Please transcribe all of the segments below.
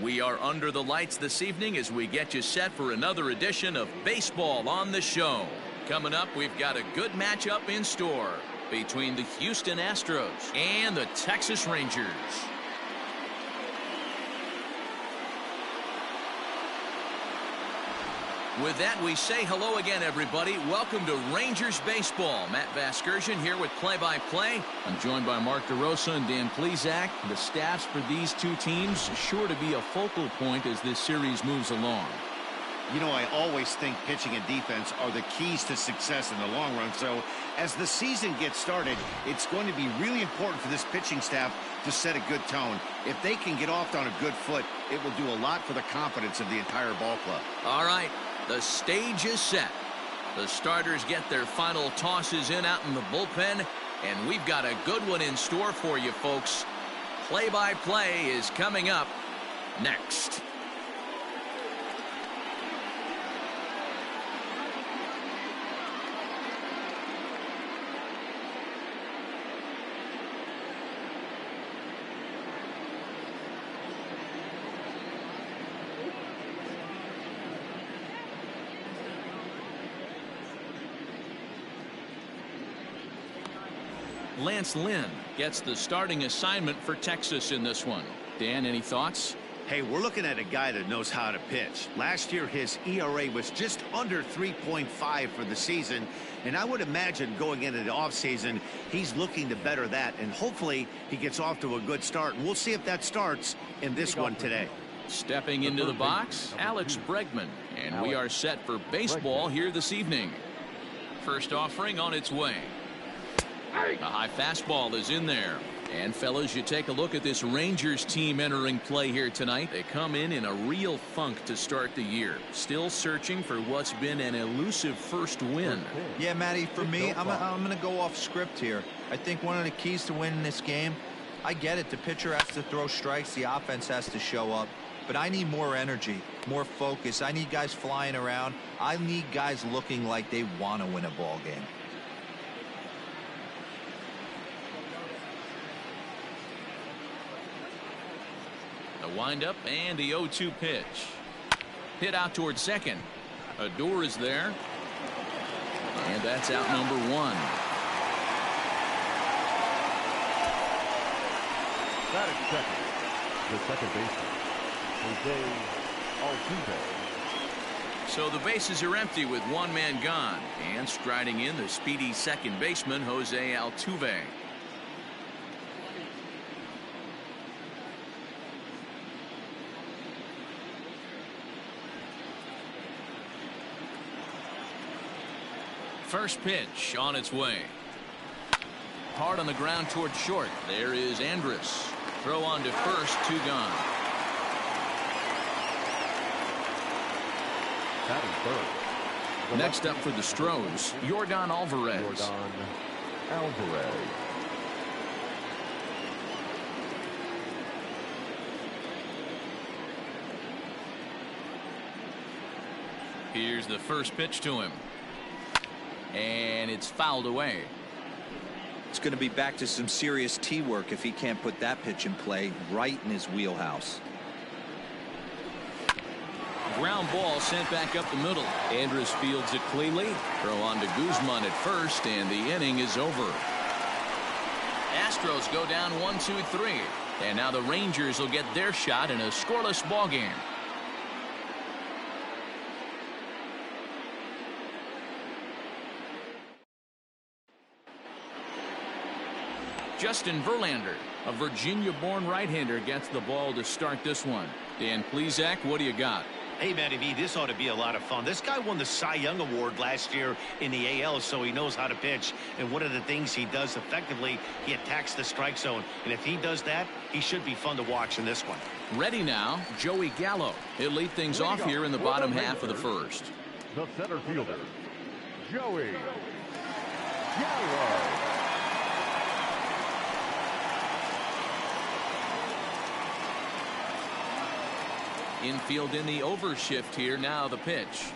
We are under the lights this evening as we get you set for another edition of Baseball on the Show. Coming up, we've got a good matchup in store between the Houston Astros and the Texas Rangers. With that, we say hello again, everybody. Welcome to Rangers Baseball. Matt Vasgersian here with play-by-play. I'm joined by Mark DeRosa and Dan Plesac. The staffs for these two teams sure to be a focal point as this series moves along. You know, I always think pitching and defense are the keys to success in the long run. So as the season gets started, it's going to be really important for this pitching staff to set a good tone. If they can get off on a good foot, it will do a lot for the confidence of the entire ball club. All right. The stage is set. The starters get their final tosses in out in the bullpen, and we've got a good one in store for you folks. Play-by-play is coming up next. Lance Lynn gets the starting assignment for Texas in this one. Dan, any thoughts? Hey, we're looking at a guy that knows how to pitch. Last year, his ERA was just under 3.5 for the season, and I would imagine going into the offseason, he's looking to better that, and hopefully he gets off to a good start. And we'll see if that starts in this one today. Stepping into the box, Alex Bregman, and we are set for baseball here this evening. First offering on its way. A high fastball is in there. And fellas, you take a look at this Rangers team entering play here tonight. They come in a real funk to start the year. Still searching for what's been an elusive first win. Yeah, Matty, for me, I'm going to go off script here. I think one of the keys to winning this game, I get it. The pitcher has to throw strikes. The offense has to show up. But I need more energy, more focus. I need guys flying around. I need guys looking like they want to win a ball game. The windup and the 0-2 pitch. Hit out towards second. Adore is there. And that's out number one. Batting second, the second baseman, Jose Altuve. So the bases are empty with one man gone. And striding in the speedy second baseman, Jose Altuve. First pitch on its way. Hard on the ground towards short. There is Andrus. Throw on to first, two gone. Next up for the Astros, Yordan Alvarez. Here's the first pitch to him. And it's fouled away. It's going to be back to some serious tee work if he can't put that pitch in play right in his wheelhouse. Ground ball sent back up the middle. Andrus fields it cleanly. Throw on to Guzman at first, and the inning is over. Astros go down 1-2-3. And now the Rangers will get their shot in a scoreless ball game. Justin Verlander, a Virginia-born right-hander, gets the ball to start this one. Dan Plesac, what do you got? Hey, Matty V, this ought to be a lot of fun. This guy won the Cy Young Award last year in the AL, so he knows how to pitch. And one of the things he does effectively, he attacks the strike zone. And if he does that, he should be fun to watch in this one. Ready now, Joey Gallo. He'll lead things off here in the bottom half of the first. The center fielder, Joey Gallo. Infield in the overshift here. Now the pitch.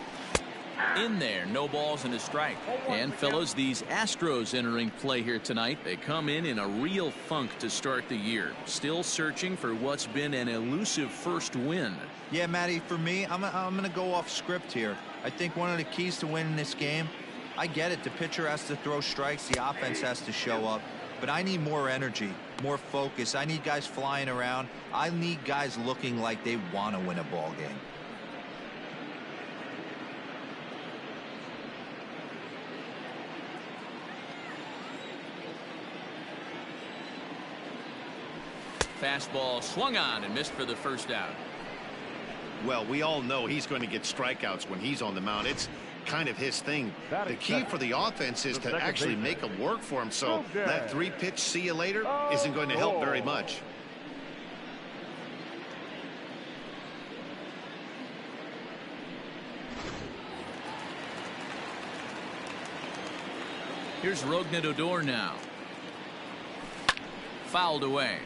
In there, no balls and a strike. And fellows, these Astros entering play here tonight. They come in a real funk to start the year. Still searching for what's been an elusive first win. Yeah, Matty, for me, I'm going to go off script here. I think one of the keys to winning this game, I get it. The pitcher has to throw strikes. The offense has to show up. But I need more energy, more focus. I need guys flying around. I need guys looking like they want to win a ball game. Fastball swung on and missed for the first out. Well, we all know he's going to get strikeouts when he's on the mound. It's kind of his thing. The key for the offense is to actually make them work for him. So that 3-pitch see you later isn't going to help very much. Here's Rougned Odor now. Fouled away.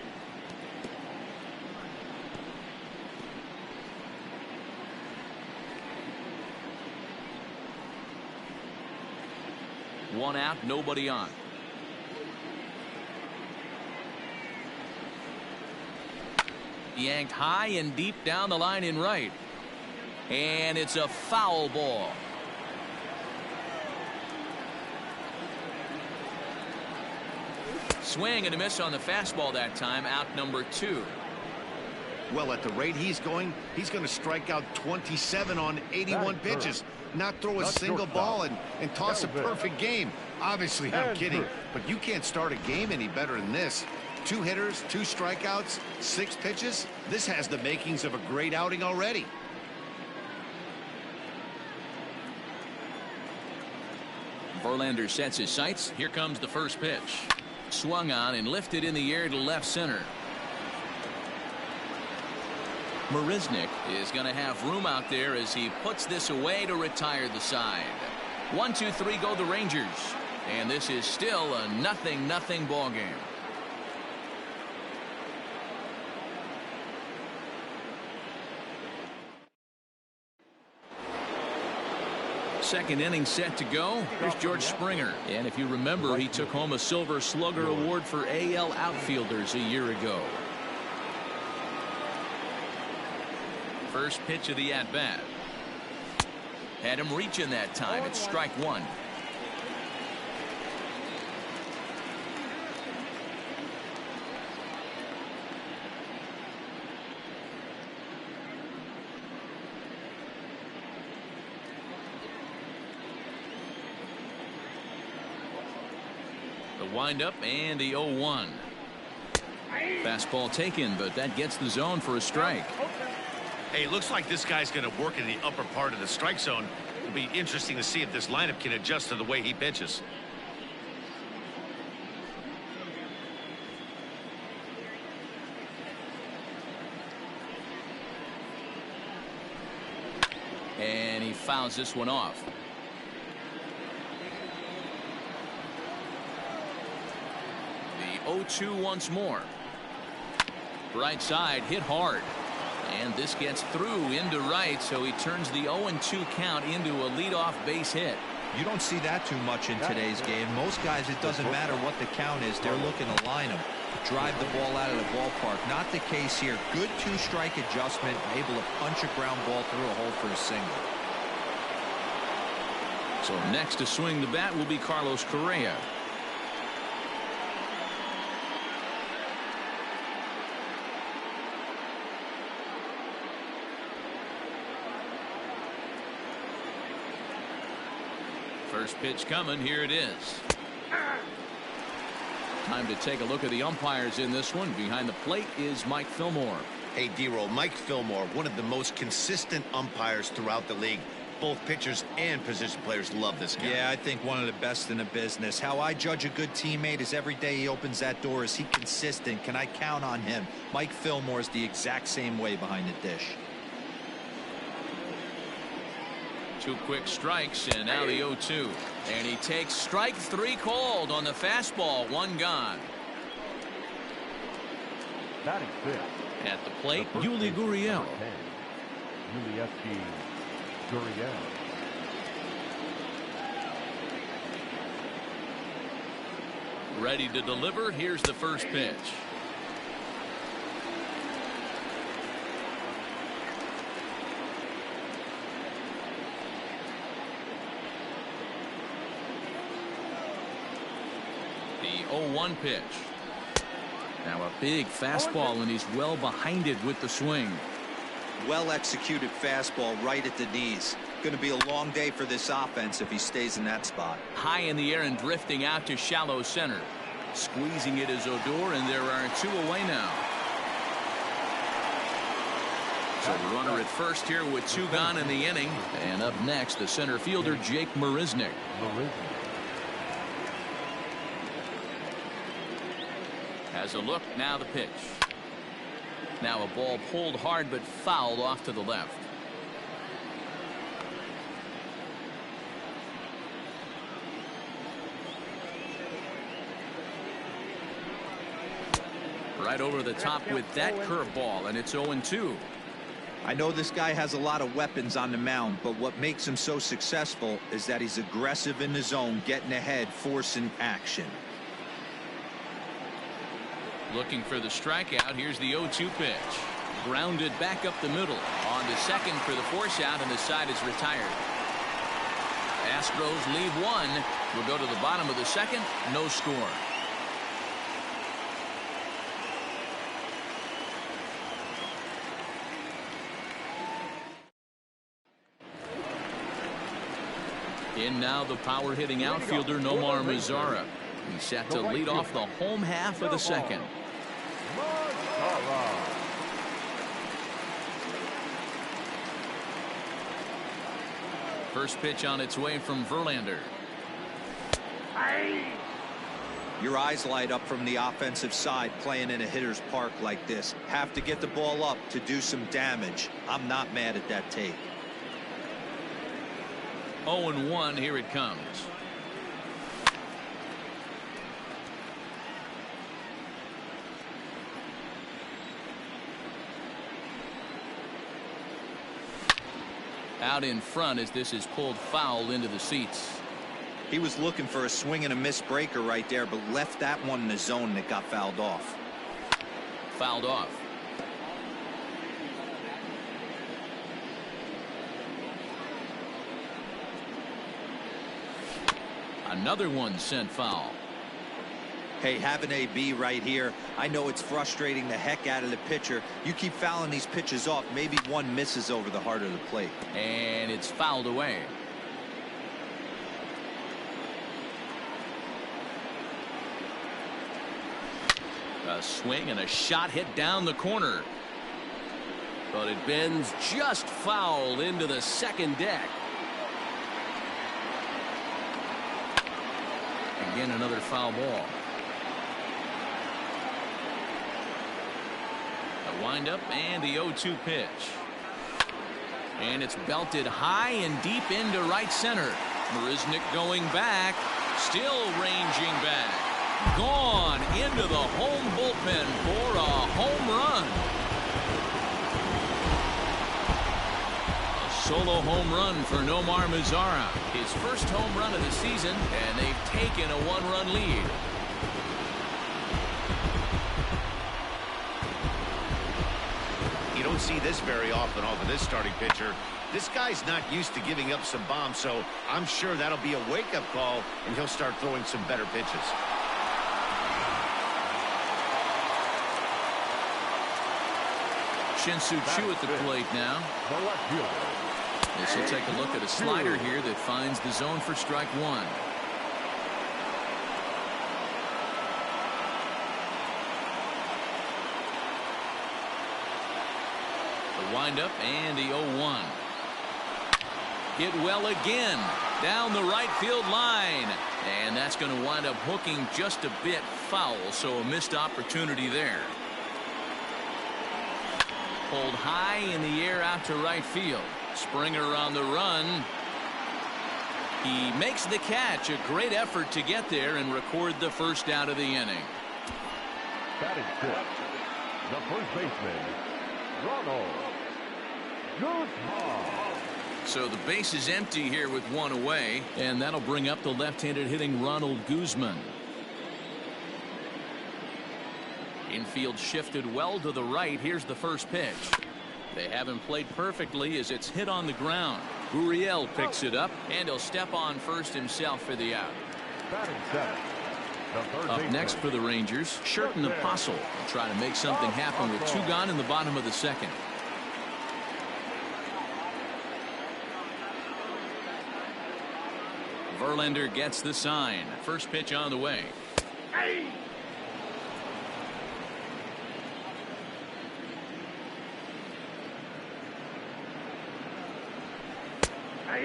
One out, nobody on. Yanked high and deep down the line in right. And it's a foul ball. Swing and a miss on the fastball that time. Out number 2. Well, at the rate he's going to strike out 27 on 81 pitches. Not throw a single ball and toss a perfect game. Obviously, I'm kidding, but you can't start a game any better than this. 2 hitters, 2 strikeouts, 6 pitches. This has the makings of a great outing already. Verlander sets his sights. Here comes the first pitch. Swung on and lifted in the air to left center. Marisnick is going to have room out there as he puts this away to retire the side. 1-2-3 go the Rangers, and this is still a 0-0 ball game. Second inning set to go. Here's George Springer, and if you remember, he took home a Silver Slugger Award for AL outfielders a year ago. First pitch of the at-bat. Had him reaching that time. It's strike 1. The windup and the 0-1. Fastball taken, but that gets the zone for a strike. Hey, looks like this guy's going to work in the upper part of the strike zone. It'll be interesting to see if this lineup can adjust to the way he pitches. And he fouls this one off. The 0-2 once more. Right side hit hard. And this gets through into right, so he turns the 0-2 count into a leadoff base hit. You don't see that too much in today's game. Most guys, it doesn't matter what the count is. They're looking to line them, drive the ball out of the ballpark. Not the case here. Good 2-strike adjustment, able to punch a ground ball through a hole for a single. So next to swing the bat will be Carlos Correa. First pitch coming. Here it is. Time to take a look at the umpires in this one. Behind the plate is Mike Fillmore. Hey, D-Roll, Mike Fillmore, one of the most consistent umpires throughout the league. Both pitchers and position players love this guy. Yeah, I think one of the best in the business. How I judge a good teammate is every day he opens that door. Is he consistent? Can I count on him? Mike Fillmore is the exact same way behind the dish. 2 quick strikes, and now the 0-2. And he takes strike 3 called on the fastball. 1 gone. Batting fifth. At the plate, Yuli Gurriel. Yuli Gurriel. Ready to deliver. Here's the first pitch. The 0-1 pitch. Now a big fastball, and he's well behind it with the swing. Well executed fastball right at the knees. Going to be a long day for this offense if he stays in that spot. High in the air and drifting out to shallow center. Squeezing it is Odor, and there are 2 away now. So the runner at first here with 2 gone in the inning. And up next, the center fielder, Jake Marisnick. Has a look, now the pitch. Now a ball pulled hard but fouled off to the left. Right over the top with that curveball, and it's 0-2. I know this guy has a lot of weapons on the mound, but what makes him so successful is that he's aggressive in the zone, getting ahead, forcing action. Looking for the strikeout. Here's the 0-2 pitch. Grounded back up the middle. On to second for the force out, and the side is retired. Astros leave 1. We'll go to the bottom of the second. No score. In now the power hitting outfielder Nomar Mazara. He's set to lead off the home half of the second. First pitch on its way from Verlander. Your eyes light up from the offensive side playing in a hitter's park like this. Have to get the ball up to do some damage. I'm not mad at that take. 0-1, here it comes. Out in front as this is pulled foul into the seats. He was looking for a swing and a miss breaker right there, but left that one in the zone that got fouled off. Fouled off. Another one sent foul. Hey, have an AB right here. I know it's frustrating the heck out of the pitcher. You keep fouling these pitches off, maybe one misses over the heart of the plate. And it's fouled away. A swing and a shot hit down the corner. But it bends just foul into the second deck. Again, another foul ball. The windup and the 0-2 pitch. And it's belted high and deep into right center. Marisnick going back. Still ranging back. Gone into the home bullpen for a home run. Solo home run for Nomar Mazara. His first home run of the season, and they've taken a 1-run lead. You don't see this very often off of this starting pitcher. This guy's not used to giving up some bombs, so I'm sure that'll be a wake-up call, and he'll start throwing some better pitches. Shin-Soo Choo at the plate now. This will take a look at a slider here that finds the zone for strike 1. The windup and the 0-1. Hit well again down the right field line, and that's going to wind up hooking just a bit foul, so a missed opportunity there. Pulled high in the air out to right field. Springer on the run. He makes the catch. A great effort to get there and record the first out of the inning. Batting fifth, the first baseman, Ronald Guzman. So the base is empty here with 1 away, and that'll bring up the left-handed hitting Ronald Guzman. Infield shifted well to the right. Here's the first pitch. They haven't played perfectly as it's hit on the ground. Gurriel picks it up, and he'll step on first himself for the out. Up next for the Rangers, Sherten Apostle will try to make something happen with 2 gone in the bottom of the second. Verlander gets the sign. First pitch on the way.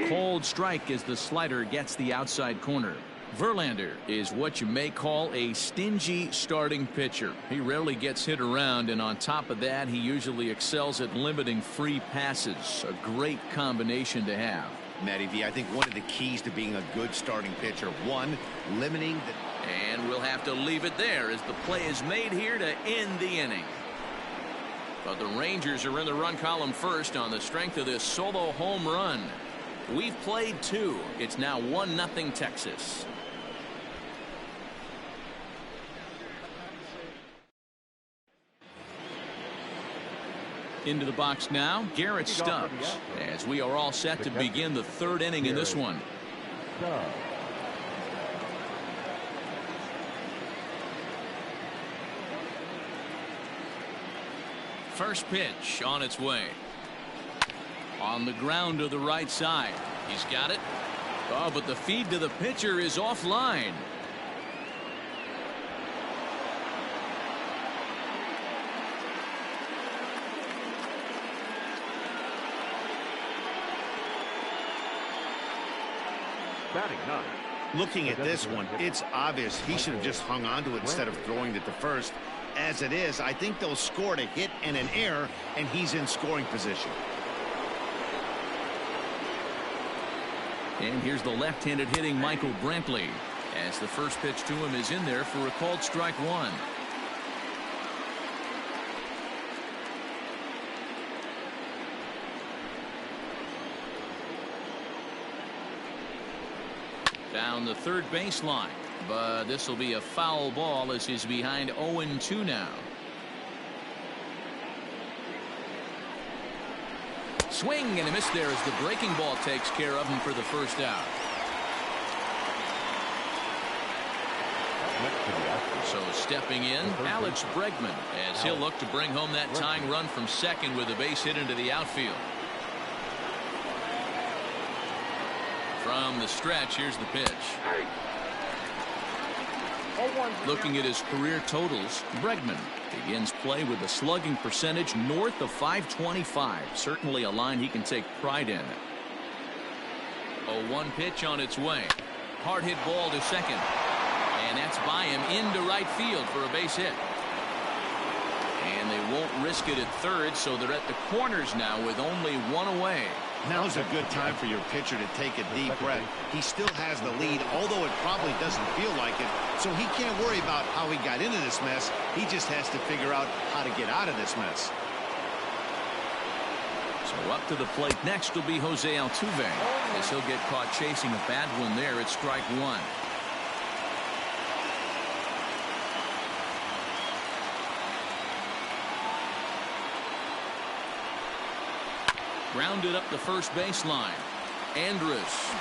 Cold strike as the slider gets the outside corner. Verlander is what you may call a stingy starting pitcher. He rarely gets hit around, and on top of that, he usually excels at limiting free passes. A great combination to have. Matty V, I think one of the keys to being a good starting pitcher, one, limiting the... And we'll have to leave it there as the play is made here to end the inning. But the Rangers are in the run column first on the strength of this solo home run. We've played 2. It's now 1-0 Texas. Into the box now, Garrett Stubbs, as we are all set to begin the 3rd inning in this one. First pitch on its way. On the ground to the right side. He's got it. Oh, but the feed to the pitcher is offline. Looking at this one, it's obvious he should have just hung on to it instead of throwing it to first. As it is, I think they'll score a hit and an error, and he's in scoring position. And here's the left-handed hitting Michael Brantley, as the first pitch to him is in there for a called strike 1. Down the third baseline, but this will be a foul ball as he's behind 0-2 now. Swing and a miss there as the breaking ball takes care of him for the first out. So stepping in, Alex Bregman, as he'll look to bring home that tying run from second with a base hit into the outfield. From the stretch, here's the pitch. Looking at his career totals, Bregman begins play with a slugging percentage north of .525. Certainly a line he can take pride in. 0-1 pitch on its way. Hard hit ball to second. And that's by him into right field for a base hit. And they won't risk it at third, so they're at the corners now with only 1 away. Now's a good time for your pitcher to take a deep breath. He still has the lead, although it probably doesn't feel like it. So he can't worry about how he got into this mess. He just has to figure out how to get out of this mess. So up to the plate next will be Jose Altuve, as he'll get caught chasing a bad one there at strike 1. Grounded up the first baseline. Andrus.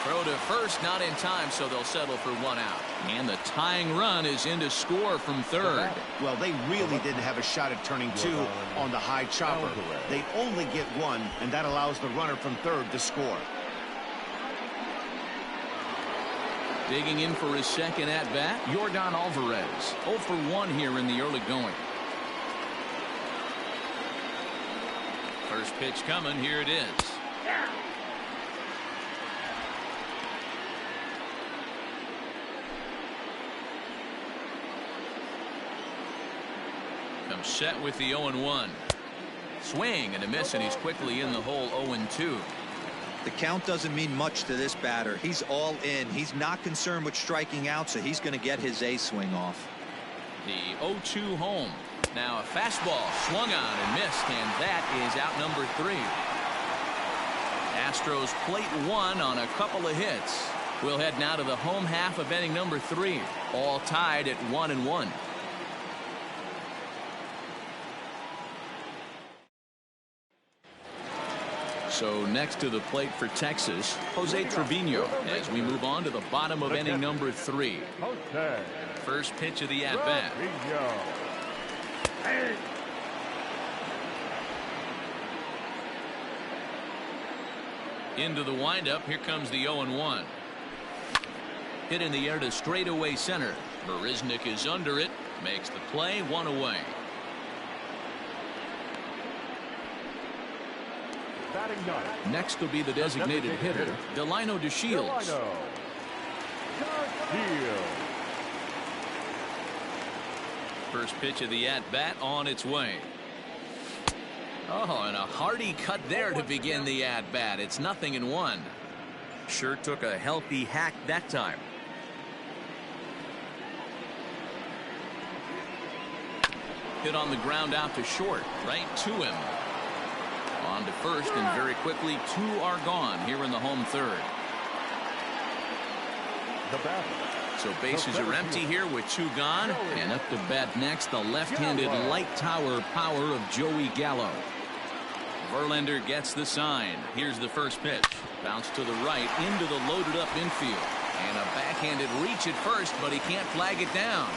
Throw to first, not in time, so they'll settle for 1 out. And the tying run is in to score from third. Well, they really didn't have a shot at turning 2 on the high chopper. They only get 1, and that allows the runner from third to score. Digging in for his second at-bat, Yordan Alvarez. 0 for 1 here in the early going. First pitch coming. Here it is. Comes set with the 0-1. Swing and a miss, and he's quickly in the hole. 0-2. The count doesn't mean much to this batter. He's all in. He's not concerned with striking out, so he's going to get his A swing off. The 0-2 home. Now a fastball swung on and missed, and that is out number 3. Astros plate 1 on a couple of hits. We'll head now to the home half of inning number 3. All tied at 1-1. So next to the plate for Texas, Jose Trevino, as we move on to the bottom of inning number 3. First pitch of the at-bat. Into the windup. Here comes the 0-1. Hit in the air to straightaway center. Marisnick is under it. Makes the play, 1 away. Next will be the designated hitter, Delino DeShields. First pitch of the at-bat on its way. Oh, and a hearty cut there to begin the at-bat. It's 0-1. Sure took a healthy hack that time. Hit on the ground out to short, right to him. On to first, and very quickly 2 are gone here in the home third. So bases are empty here with 2 gone, and up to bat next the left-handed light tower power of Joey Gallo. Verlander gets the sign. Here's the first pitch. Bounce to the right into the loaded up infield, and a backhanded reach at first, but he can't flag it down.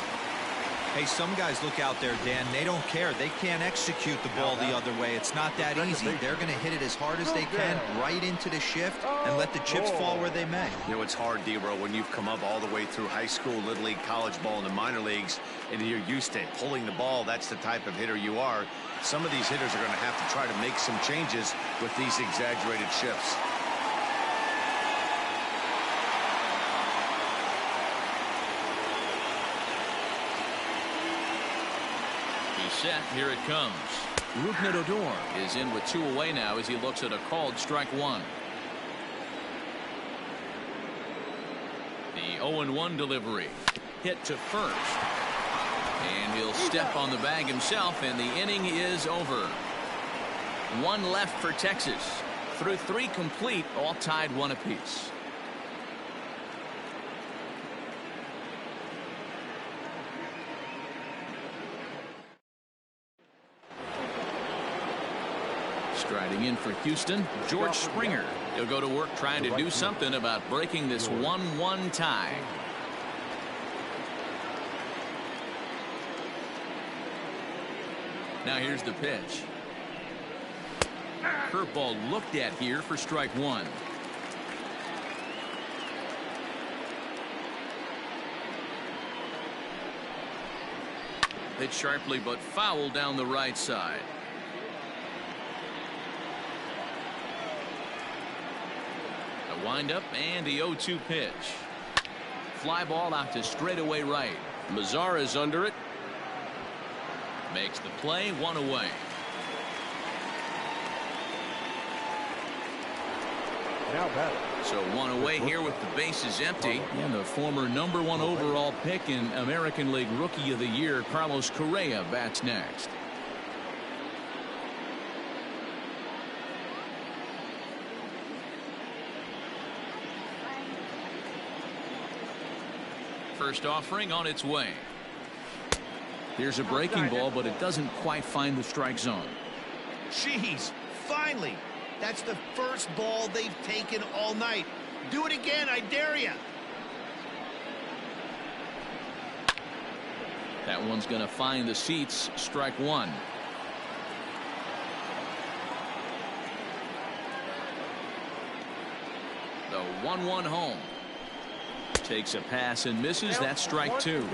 Hey, some guys look out there, Dan. They don't care. They can't execute the ball the other way. It's not that easy. They're going to hit it as hard as they can right into the shift and let the chips fall where they may. You know, it's hard, D-Bro, when you've come up all the way through high school, little league, college ball, and the minor leagues, and you're used to pulling the ball. That's the type of hitter you are. Some of these hitters are going to have to try to make some changes with these exaggerated shifts. Set. Here it comes. Rougned Odor is in with 2 away now as he looks at a called strike 1. The 0-1 delivery. Hit to first. And he'll step on the bag himself, and the inning is over. 1 left for Texas. Through 3 complete, all tied 1 apiece. Striding in for Houston, George Springer. He'll go to work trying to do something about breaking this 1-1 tie. Now here's the pitch. Curveball looked at here for strike 1. Hit sharply but foul down the right side. A windup and the 0-2 pitch. Fly ball out to straightaway right. Mazar is under it. Makes the play, 1 away. So 1 away here with the bases empty. And the former #1 overall pick in American League Rookie of the Year, Carlos Correa, bats next. First offering on its way. Here's a breaking ball, but it doesn't quite find the strike zone. Jeez, finally. That's the first ball they've taken all night. Do it again, I dare you. That one's going to find the seats. Strike 1. The 1-1 home. Takes a pass and misses. That's strike 2.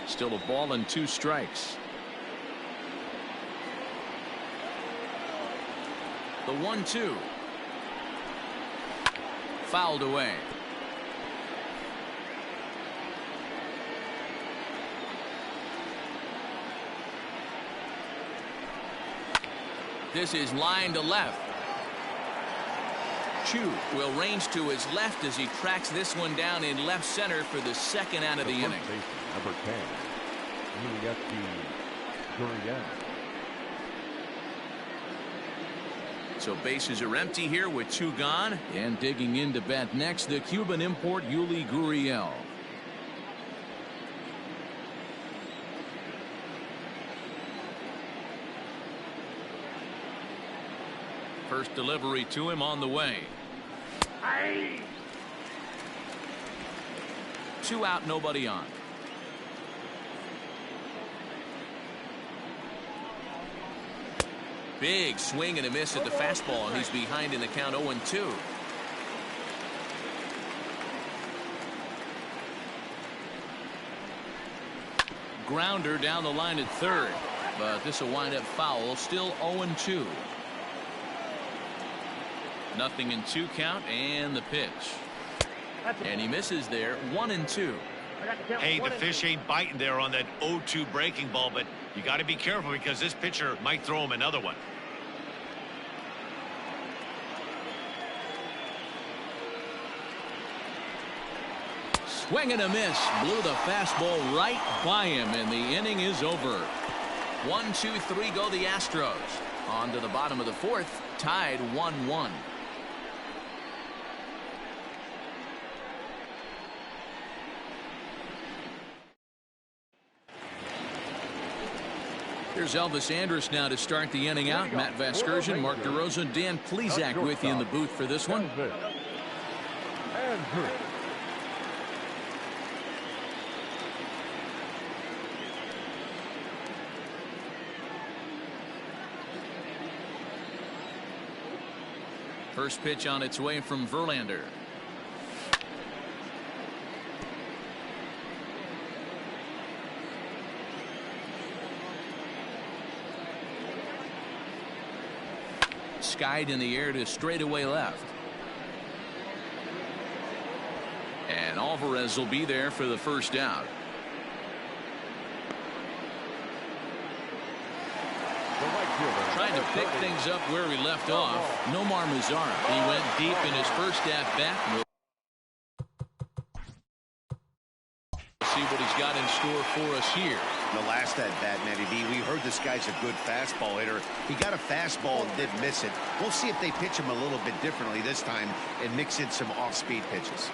Still a ball and 2 strikes. The 1-2. Fouled away. This is line to left. Chu will range to his left as he tracks this one down in left center for the second out of the inning. Number 10. So bases are empty here with 2 gone, and digging in to bat next, the Cuban import Yuli Gurriel. First delivery to him on the way. 2 out, nobody on. Big swing and a miss at the fastball, and he's behind in the count 0-2. Grounder down the line at third, but this will wind up foul. Still 0-2. Nothing in 2 count, and the pitch. And he misses there. 1-2. Hey, the fish ain't biting there on that 0-2 breaking ball, but you got to be careful because this pitcher might throw him another one. Swing and a miss. Blew the fastball right by him, and the inning is over. 1, 2, 3 go the Astros. On to the bottom of the 4th, tied 1-1. Here's Elvis Andrus now to start the inning out. Matt Vasgersian, Mark DeRosa, Dan Plesac with you in the booth for this one. First pitch on its way from Verlander. Skied in the air to straightaway left. And Alvarez will be there for the first out. Trying to pick things up where he left off. Nomar Mazara. He went deep in his first at bat. We'll see what he's got in store for us here. The last at bat, Matty B, we heard this guy's a good fastball hitter. He got a fastball and did miss it. We'll see if they pitch him a little bit differently this time and mix in some off-speed pitches.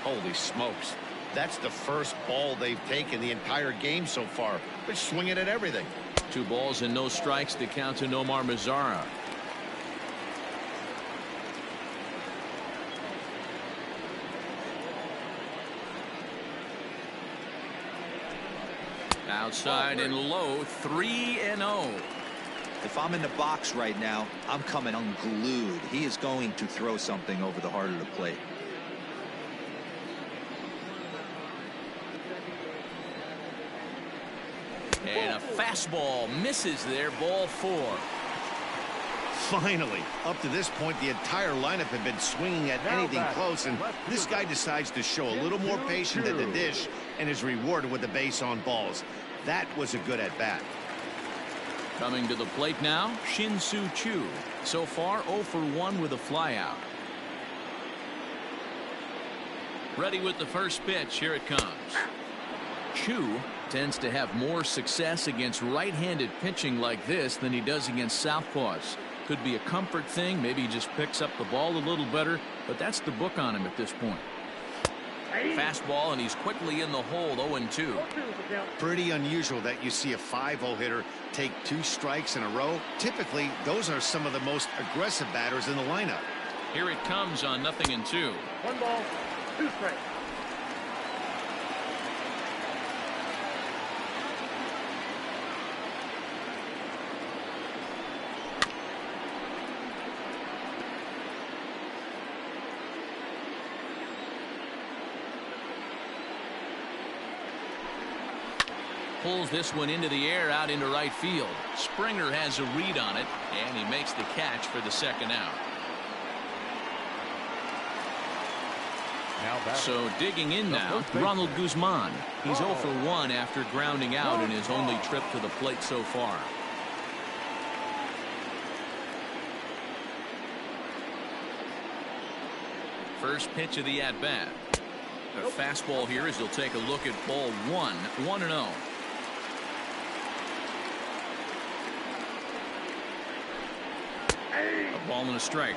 Holy smokes. That's the first ball they've taken the entire game so far. They're swinging at everything. 2 balls and no strikes to count to Nomar Mazara. Outside and low, 3-0. If I'm in the box right now, I'm coming unglued. He is going to throw something over the heart of the plate. And a fastball misses there. Ball 4. Finally, up to this point, the entire lineup had been swinging at anything close, and this guy decides to show a little more patience at the dish and is rewarded with the base on balls. That was a good at-bat. Coming to the plate now, Shin-Soo Choo. So far, 0 for 1 with a flyout. Ready with the first pitch. Here it comes. Choo tends to have more success against right-handed pitching like this than he does against southpaws. Could be a comfort thing. Maybe he just picks up the ball a little better, but that's the book on him at this point. Fastball, and he's quickly in the hole. 0-2. Pretty unusual that you see a 5-0 hitter take 2 strikes in a row. Typically, those are some of the most aggressive batters in the lineup. Here it comes on 0-2. 1 ball, 2 strikes. Pulls this one into the air out into right field. Springer has a read on it, and he makes the catch for the second out. So digging in now, Ronald Guzman. He's 0 for 1 after grounding out in his only trip to the plate so far. First pitch of the at-bat. A fastball here as he'll take a look at ball 1. 1-0. A ball and a strike.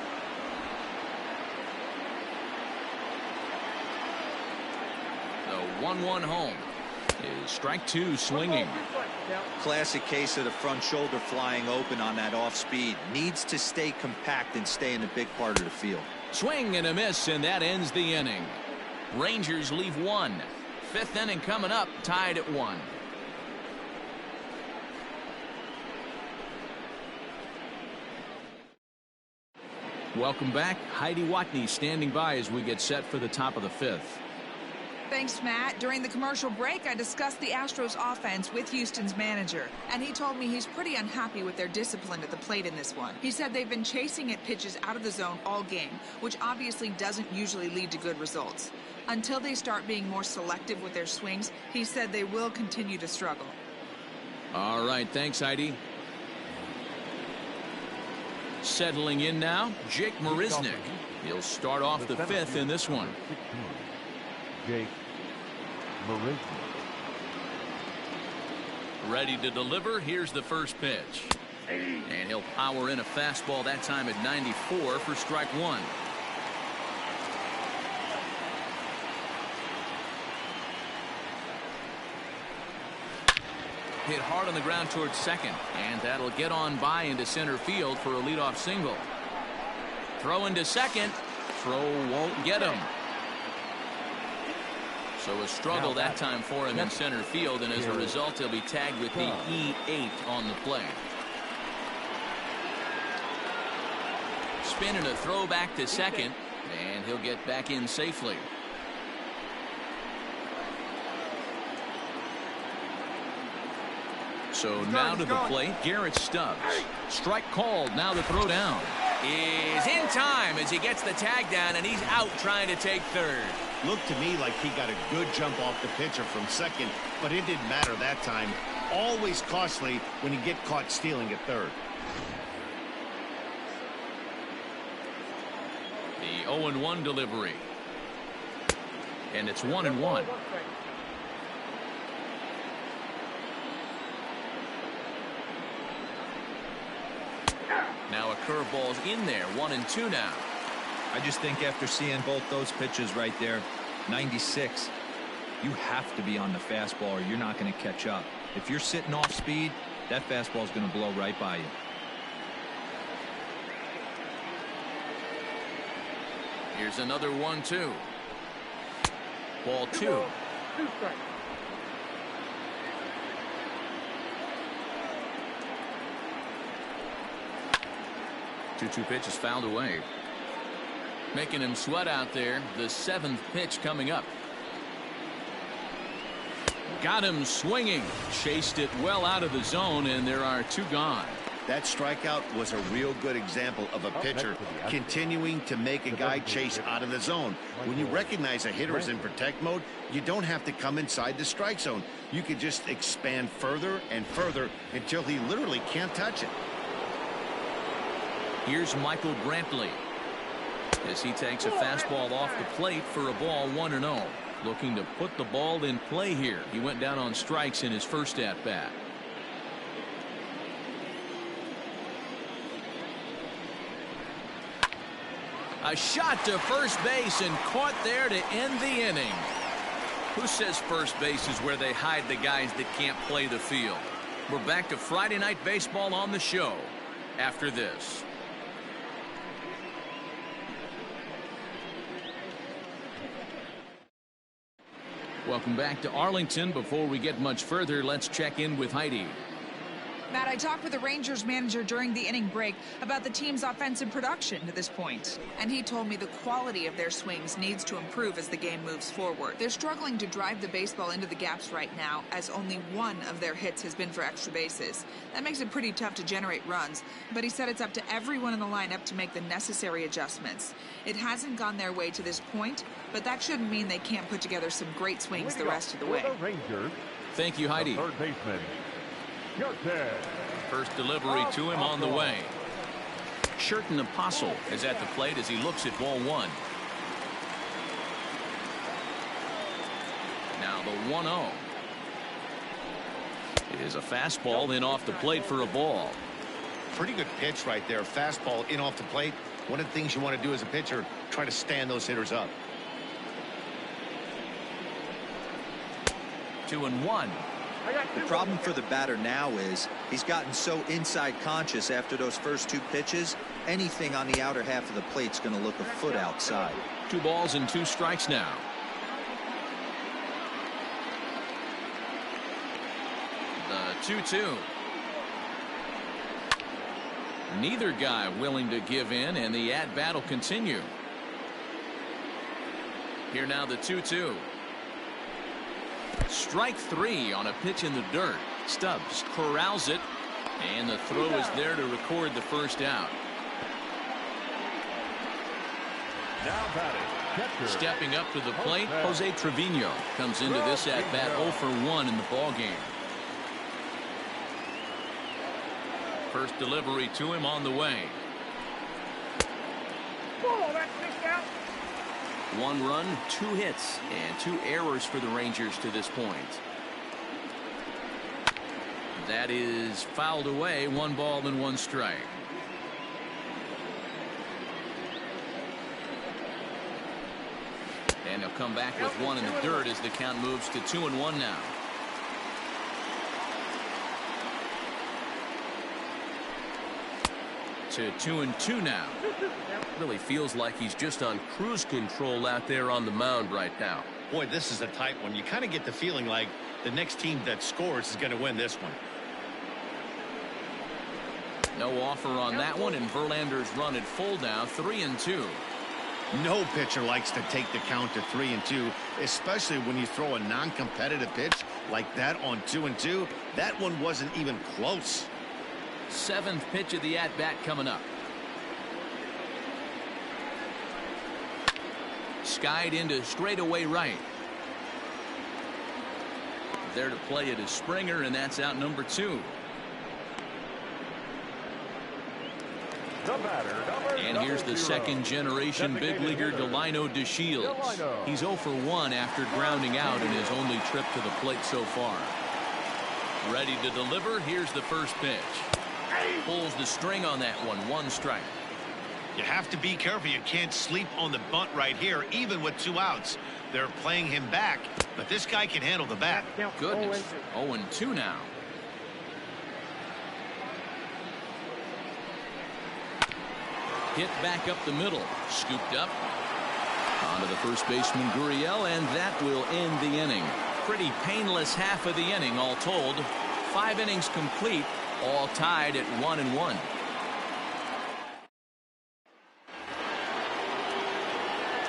The 1-1 home. Is strike two swinging. Classic case of the front shoulder flying open on that off speed. Needs to stay compact and stay in a big part of the field. Swing and a miss, and that ends the inning. Rangers leave one. Fifth inning coming up, tied at 1. Welcome back. Heidi Watney standing by as we get set for the top of the 5th. Thanks, Matt. During the commercial break, I discussed the Astros offense with Houston's manager, and he told me he's pretty unhappy with their discipline at the plate in this one. He said they've been chasing at pitches out of the zone all game, which obviously doesn't usually lead to good results. Until they start being more selective with their swings, he said they will continue to struggle. All right, thanks, Heidi. Settling in now, Jake Marisnick. He'll start off the 5th in this one. Jake Marisnick. Ready to deliver. Here's the first pitch. And he'll power in a fastball that time at 94 for strike 1. Hit hard on the ground towards second, and that'll get on by into center field for a leadoff single. Throw into second. Throw won't get him. So a struggle that time for him in center field, and as a result, he'll be tagged with the E8 on the play. Spin and a throw back to second, and he'll get back in safely. So now to the plate, Garrett Stubbs. Strike called. Now the throw down is in time as he gets the tag down, and he's out trying to take third. Looked to me like he got a good jump off the pitcher from second, but it didn't matter that time. Always costly when you get caught stealing at third. The 0-1 delivery. And it's 1-1. Now a curveball's in there. 1-2 now. I just think after seeing both those pitches right there, 96, you have to be on the fastball or you're not going to catch up. If you're sitting off speed, that fastball is going to blow right by you. Here's another 1-2. Ball 2. 2 strikes. 2-2 pitch is fouled away. Making him sweat out there. The 7th pitch coming up. Got him swinging. Chased it well out of the zone, and there are 2 gone. That strikeout was a real good example of a pitcher continuing to make a guy chase out of the zone. When you recognize a hitter is in protect mode, you don't have to come inside the strike zone. You can just expand further and further until he literally can't touch it. Here's Michael Brantley as he takes a fastball off the plate for a ball 1-0. Looking to put the ball in play here. He went down on strikes in his first at bat. A shot to first base and caught there to end the inning. Who says first base is where they hide the guys that can't play the field? We're back to Friday Night Baseball on the show after this. Welcome back to Arlington. Before we get much further, let's check in with Heidi. Matt, I talked with the Rangers manager during the inning break about the team's offensive production to this point, and he told me the quality of their swings needs to improve as the game moves forward. They're struggling to drive the baseball into the gaps right now, as only 1 of their hits has been for extra bases. That makes it pretty tough to generate runs, but he said it's up to everyone in the lineup to make the necessary adjustments. It hasn't gone their way to this point, but that shouldn't mean they can't put together some great swings the rest of the way. Thank you, Heidi. Third baseman. First delivery to him on the way. Sherton Apostle is at the plate as he looks at ball 1. Now the 1-0. It is a fastball in off the plate for a ball. Pretty good pitch right there. Fastball in off the plate. One of the things you want to do as a pitcher, try to stand those hitters up. 2-1. The problem for the batter now is he's gotten so inside conscious after those first 2 pitches. Anything on the outer half of the plate's going to look a foot outside. 2 balls and 2 strikes now. The 2-2. Neither guy willing to give in, and the at-bat will continue. Here now the 2-2. Strike 3 on a pitch in the dirt. Stubbs corrals it, and the throw is there to record the first out. Now batting, catcher. Stepping up to the plate, Jose Trevino comes into this at-bat 0 for 1 in the ballgame. First delivery to him on the way. Oh, that's kicked out. 1 run, 2 hits, and 2 errors for the Rangers to this point. That is fouled away. 1 ball and 1 strike. And he'll come back with 1 in the dirt as the count moves to 2-1 now. To 2-2 now. Really feels like he's just on cruise control out there on the mound right now. Boy, this is a tight one. You kind of get the feeling like the next team that scores is going to win this one. No offer on that one, and Verlander's run at full now, 3-2. No pitcher likes to take the count to 3-2, especially when you throw a non-competitive pitch like that on 2-2. That one wasn't even close. 7th pitch of the at-bat coming up. Skied into straightaway right. There to play it is Springer, and that's out number 2. The batter, And here's the 2nd generation big leaguer Delino DeShields. He's 0 for 1 after grounding out in his only trip to the plate so far. Ready to deliver. Here's the first pitch. Pulls the string on that one. 1 strike. You have to be careful. You can't sleep on the bunt right here, even with 2 outs. They're playing him back, but this guy can handle the bat. Goodness. 0-2 now. Hit back up the middle. Scooped up. Onto the first baseman Gurriel, and that will end the inning. Pretty painless half of the inning all told. 5 innings complete, all tied at 1-1.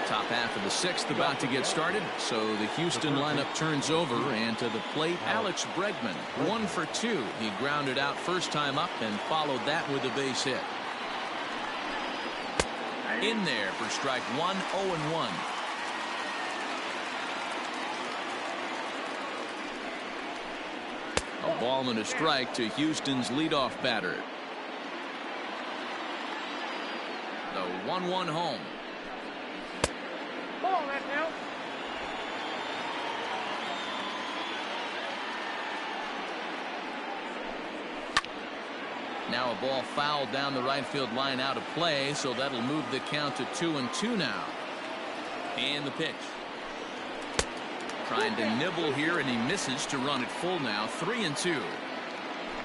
Top half of the 6th about to get started, so the Houston lineup turns over, and to the plate Alex Bregman, 1 for 2. He grounded out first time up and followed that with a base hit. In there for strike 1, 0-1. A ball and a strike to Houston's leadoff batter. The 1-1 home. Ball that now. Now a ball fouled down the right field line out of play, so that'll move the count to 2-2 now. And the pitch. Trying to nibble here, and he misses to run it full now. 3-2.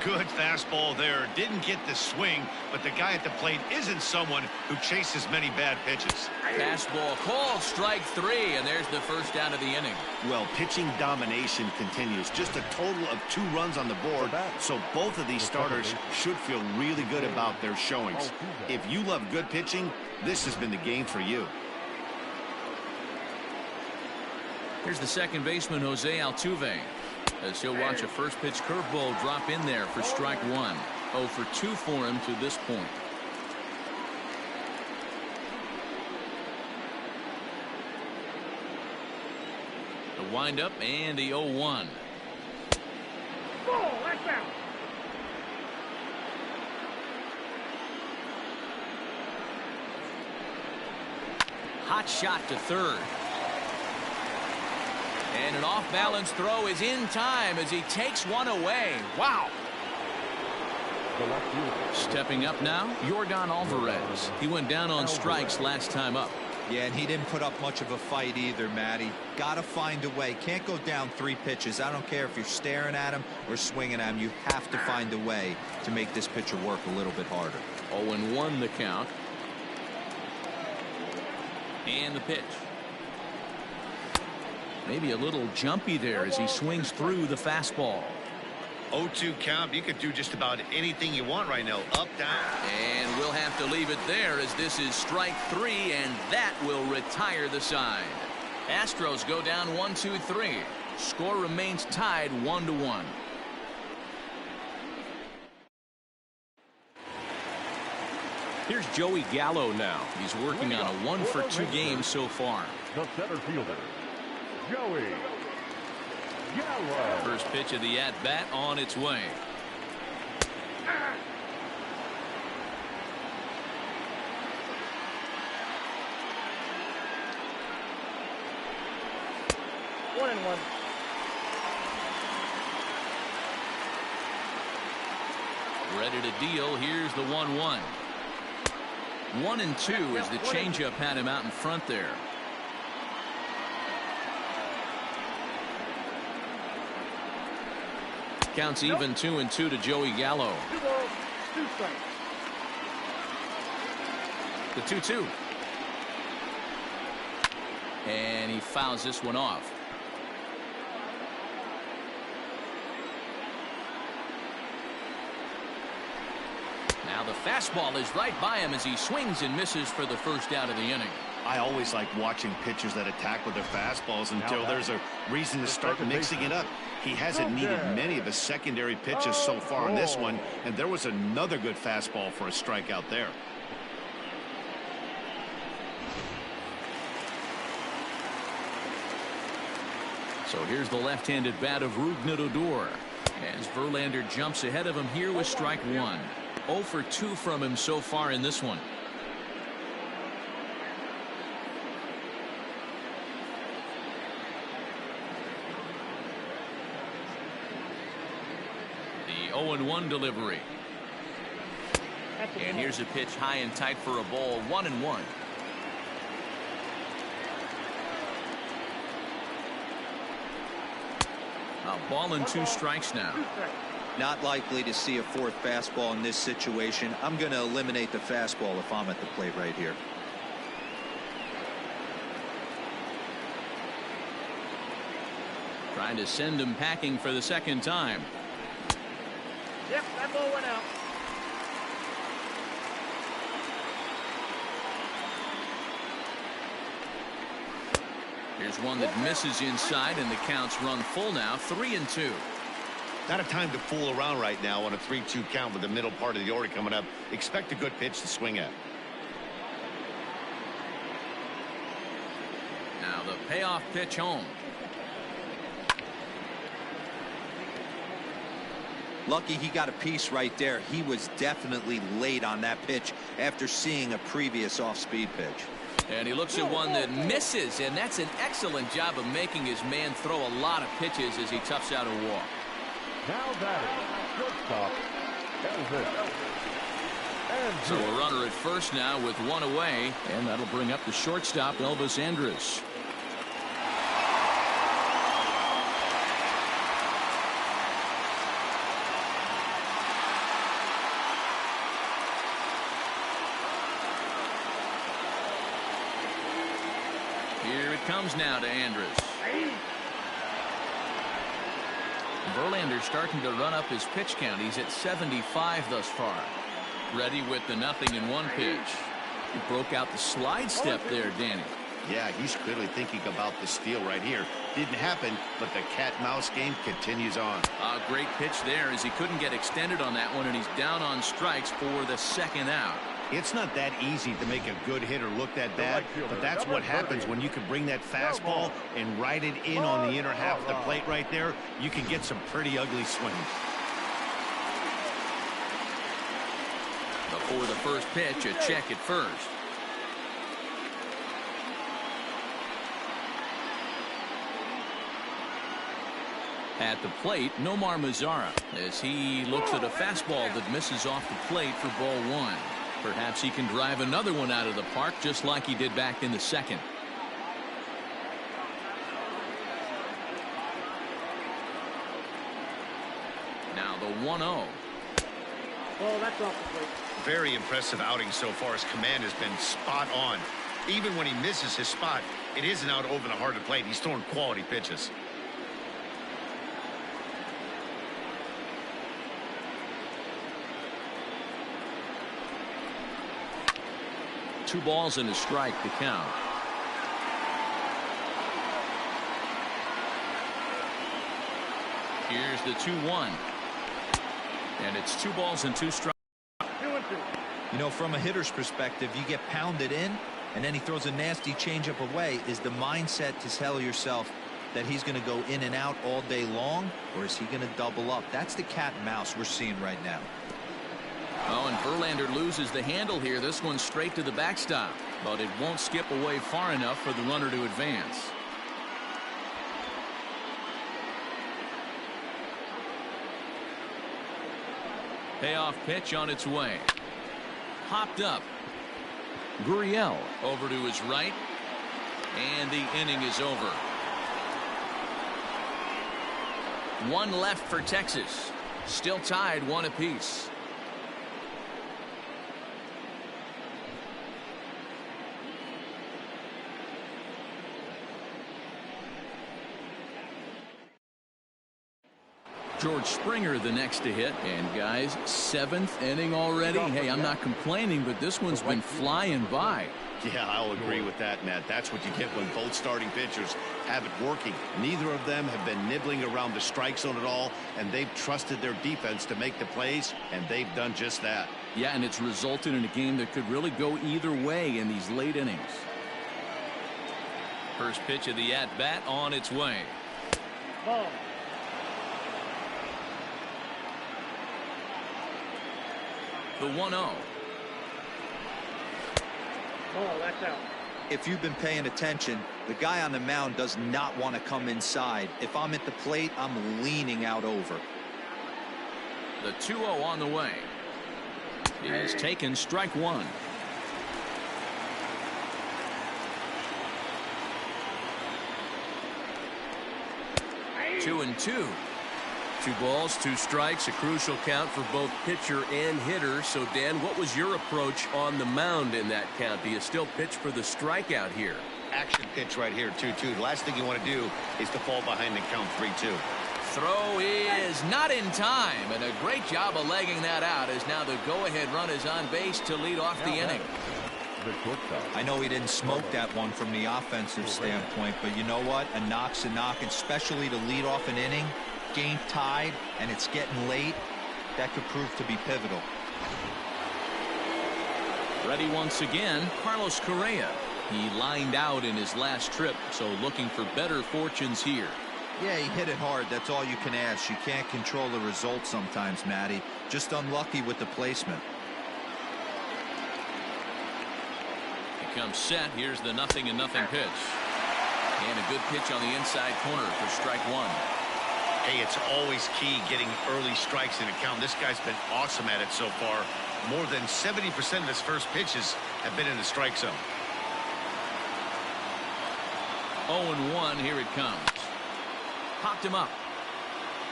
Good fastball there. Didn't get the swing, but the guy at the plate isn't someone who chases many bad pitches. Fastball called, strike 3, and there's the first out of the inning. Well, pitching domination continues. Just a total of 2 runs on the board, so both of these starters should feel really good about their showings. If you love good pitching, this has been the game for you. Here's the 2nd baseman, Jose Altuve, as he'll watch a first pitch curveball drop in there for strike 1. 0 for 2 for him to this point. The windup and the 0-1. Ball, that's out. Hot shot to third. And an off-balance throw is in time as he takes one away. Wow. Stepping up now, Yordan Alvarez. He went down on strikes last time up. Yeah, and he didn't put up much of a fight either, Matty. Got to find a way. Can't go down 3 pitches. I don't care if you're staring at him or swinging at him. You have to find a way to make this pitcher work a little bit harder. 0-1 the count. And the pitch. Maybe a little jumpy there as he swings through the fastball. 0-2 count. You could do just about anything you want right now. Up, down. And we'll have to leave it there as this is strike 3, and that will retire the side. Astros go down 1-2-3. Score remains tied 1-1. Here's Joey Gallo now. He's working on a 1-for-2 game so far. The center fielder, Joey Gallo. First pitch of the at-bat on its way. One and one. Ready to deal. Here's the 1-1. 1-2 as the changeup had him out in front there. Counts even 2-2 to Joey Gallo. 2 balls, 2 strikes. The 2-2. And he fouls this one off. Now the fastball is right by him as he swings and misses for the first out of the inning. I always like watching pitchers that attack with their fastballs until there's a reason to start mixing it up. He hasn't needed many of his secondary pitches so far in this one, and there was another good fastball for a strikeout there. So here's the left-handed bat of Rougned Odor as Verlander jumps ahead of him here with strike 1. 0 for 2 from him so far in this one. The 0-1 delivery. And here's a pitch high and tight for a ball. 1-1. A ball and 2 strikes now. Not likely to see a 4th fastball in this situation. I'm going to eliminate the fastball if I'm at the plate right here. Trying to send him packing for the second time. Yep, that ball went out. Here's one that misses inside, and the count's run full now. 3-2. Not a time to fool around right now on a 3-2 count with the middle part of the order coming up. Expect a good pitch to swing at. Now the payoff pitch home. Lucky he got a piece right there. He was definitely late on that pitch after seeing a previous off-speed pitch. And he looks at one that misses, and that's an excellent job of making his man throw a lot of pitches as he toughs out a walk. Now batting, shortstop, Elvis. So a runner at first now with 1 away, and that'll bring up the shortstop, Elvis Andrus. Here it comes now to Andrus. Verlander starting to run up his pitch count. He's at 75 thus far. Ready with the 0-1 pitch. He broke out the slide step there, Danny. Yeah, he's clearly thinking about the steal right here. Didn't happen, but the cat-mouse game continues on. A great pitch there as he couldn't get extended on that one, and he's down on strikes for the second out. It's not that easy to make a good hitter look that bad, but that's what happens when you can bring that fastball and ride it in on the inner half of the plate right there. You can get some pretty ugly swings. Before the first pitch, a check at first. At the plate, Nomar Mazara as he looks at a fastball that misses off the plate for ball 1. Perhaps he can drive another one out of the park just like he did back in the second. Now the 1-0. Oh, that's off the plate. Very impressive outing so far. His command has been spot on. Even when he misses his spot, it isn't out over the heart of the plate. He's throwing quality pitches. Two balls and a strike to count. Here's the 2-1. And it's 2 balls and 2 strikes. 2-2. You know, from a hitter's perspective, you get pounded in, and then he throws a nasty changeup away. Is the mindset to tell yourself that he's going to go in and out all day long, or is he going to double up? That's the cat and mouse we're seeing right now. Oh, and Verlander loses the handle here. This one's straight to the backstop, but it won't skip away far enough for the runner to advance. Payoff pitch on its way. Popped up. Gurriel over to his right, and the inning is over. 1 left for Texas. Still tied 1 apiece. George Springer the next to hit, and guys, 7th inning already. Hey, I'm not complaining, but this one's been flying by. Yeah, I'll agree with that, Matt. That's what you get when both starting pitchers have it working. Neither of them have been nibbling around the strike zone at all, and they've trusted their defense to make the plays, and they've done just that. Yeah, and it's resulted in a game that could really go either way in these late innings. First pitch of the at-bat on its way. Ball. The 1-0. Ball, that's out. If you've been paying attention, the guy on the mound does not want to come inside. If I'm at the plate, I'm leaning out over. The 2-0 on the way. It is taken, strike 1. Two and 2. 2 balls, 2 strikes, a crucial count for both pitcher and hitter. So, Dan, what was your approach on the mound in that count? Do you still pitch for the strikeout here? Action pitch right here, 2-2. The last thing you want to do is to fall behind and count 3-2. Throw is not in time, and a great job of legging that out as now the go-ahead run is on base to lead off the inning. I know he didn't smoke that one from the offensive standpoint, but you know what? A knock's a knock, especially to lead off an inning. Game tied, and it's getting late. That could prove to be pivotal. Ready once again, Carlos Correa. He lined out in his last trip, so looking for better fortunes here. Yeah, he hit it hard. That's all you can ask. You can't control the result sometimes, Matty. Just unlucky with the placement. He comes set. Here's the 0-0 pitch. And a good pitch on the inside corner for strike 1. Hey, it's always key getting early strikes in a count. This guy's been awesome at it so far. More than 70% of his first pitches have been in the strike zone. 0-1, here it comes. Popped him up.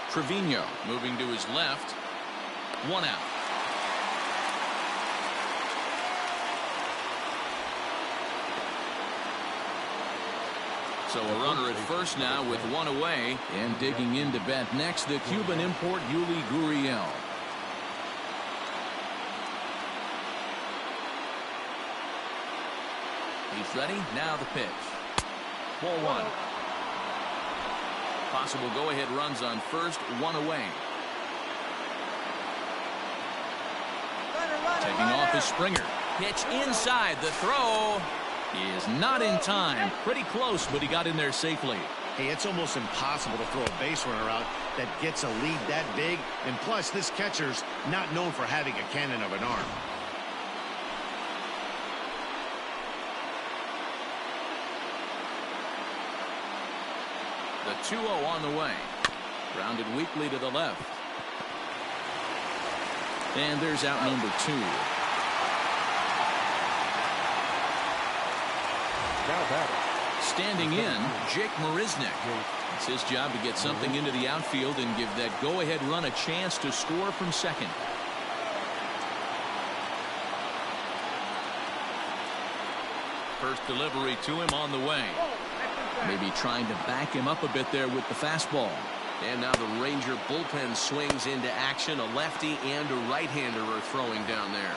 Trevino moving to his left. 1 out. So a runner at first now with 1 away, and digging in to bat next, the Cuban import Yuli Gurriel. He's ready. Now the pitch. Ball 1. Possible go-ahead runs on first, 1 away. Taking off is Springer. Pitch inside. The throw is not in time. Pretty close, but he got in there safely. Hey, it's almost impossible to throw a base runner out that gets a lead that big. And plus, this catcher's not known for having a cannon of an arm. The 2-0 on the way. Grounded weakly to the left. And there's out number 2. Now batting. Standing in, Jake Marisnick. It's his job to get something into the outfield and give that go-ahead run a chance to score from second. First delivery to him on the way. Maybe trying to back him up a bit there with the fastball. And now the Ranger bullpen swings into action. A lefty and a right-hander are throwing down there.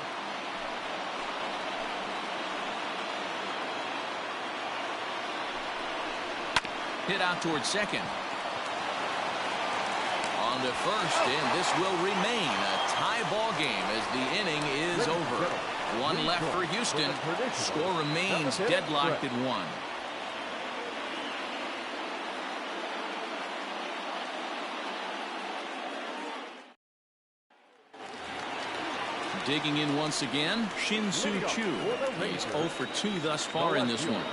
Hit out towards second. On to first, and this will remain a tie ball game as the inning is over. One left for Houston. Score remains deadlocked at 1. Digging in once again, Shin-Soo Choo. He's 0 for 2 thus far in this one.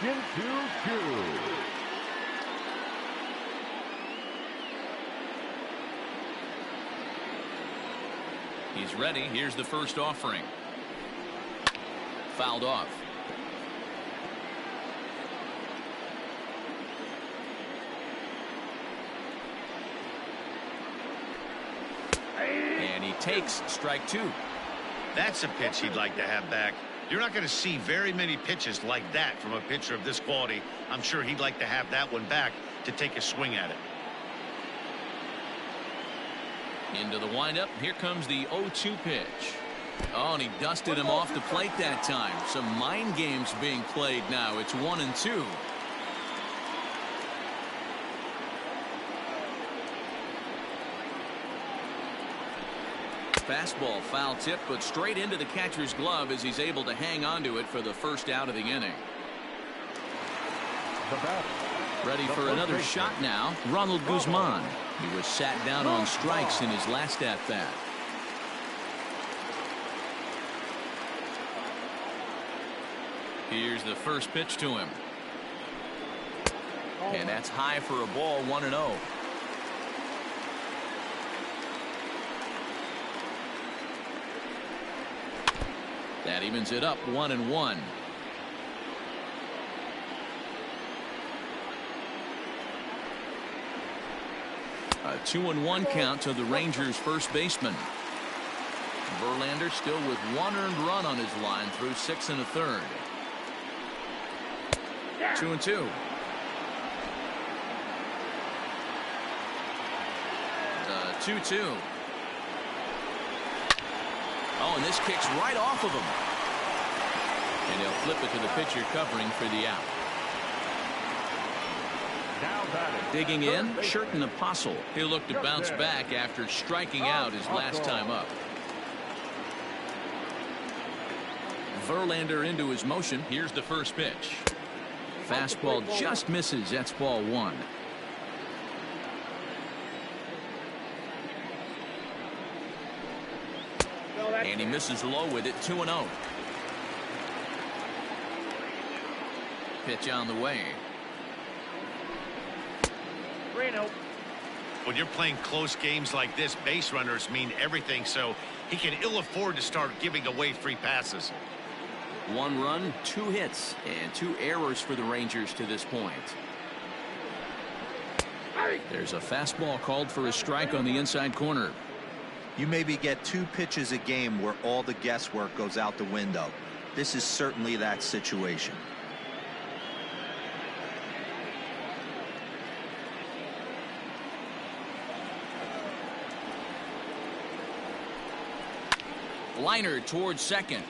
Shin-Soo Choo. He's ready. Here's the first offering. Fouled off. And he takes strike 2. That's a pitch he'd like to have back. You're not going to see very many pitches like that from a pitcher of this quality. I'm sure he'd like to have that one back to take a swing at it. Into the windup. Here comes the 0-2 pitch. Oh, and he dusted him off the plate that time. Some mind games being played now. It's 1-2. Fastball foul tip, but straight into the catcher's glove as he's able to hang on to it for the first out of the inning. Ready for another shot now, Ronald Guzman. He was sat down on strikes in his last at-bat. Here's the first pitch to him. And that's high for a ball, 1-0. That evens it up, 1-1. A 2-1 count to the Rangers' first baseman. Verlander still with 1 earned run on his line through 6 1/3. 2-2. The 2-2. Oh, and this kicks right off of him. And he'll flip it to the pitcher covering for the out. Digging in, Sherten Apostle. He'll look to bounce back after striking out his last time up. Verlander into his motion. Here's the first pitch. Fastball just misses. That's ball 1. And he misses low with it, 2-0. Pitch on the way. When you're playing close games like this, base runners mean everything, so he can ill afford to start giving away free passes. 1 run, 2 hits, and 2 errors for the Rangers to this point. There's a fastball called for a strike on the inside corner. You maybe get 2 pitches a game where all the guesswork goes out the window. This is certainly that situation. Liner towards second.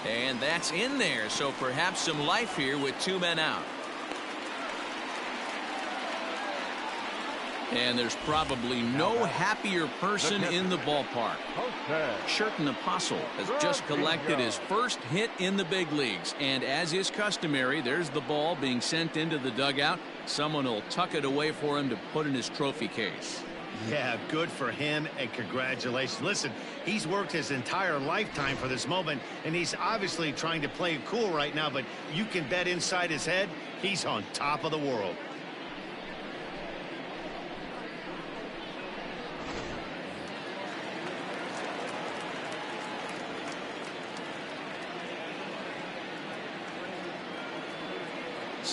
And that's in there, so perhaps some life here with 2 men out. And there's probably no happier person in the ballpark. Sherten Apostle has just collected his first hit in the big leagues. And as is customary, there's the ball being sent into the dugout. Someone will tuck it away for him to put in his trophy case. Yeah, good for him, and congratulations. Listen, he's worked his entire lifetime for this moment, and he's obviously trying to play it cool right now, but you can bet inside his head, he's on top of the world.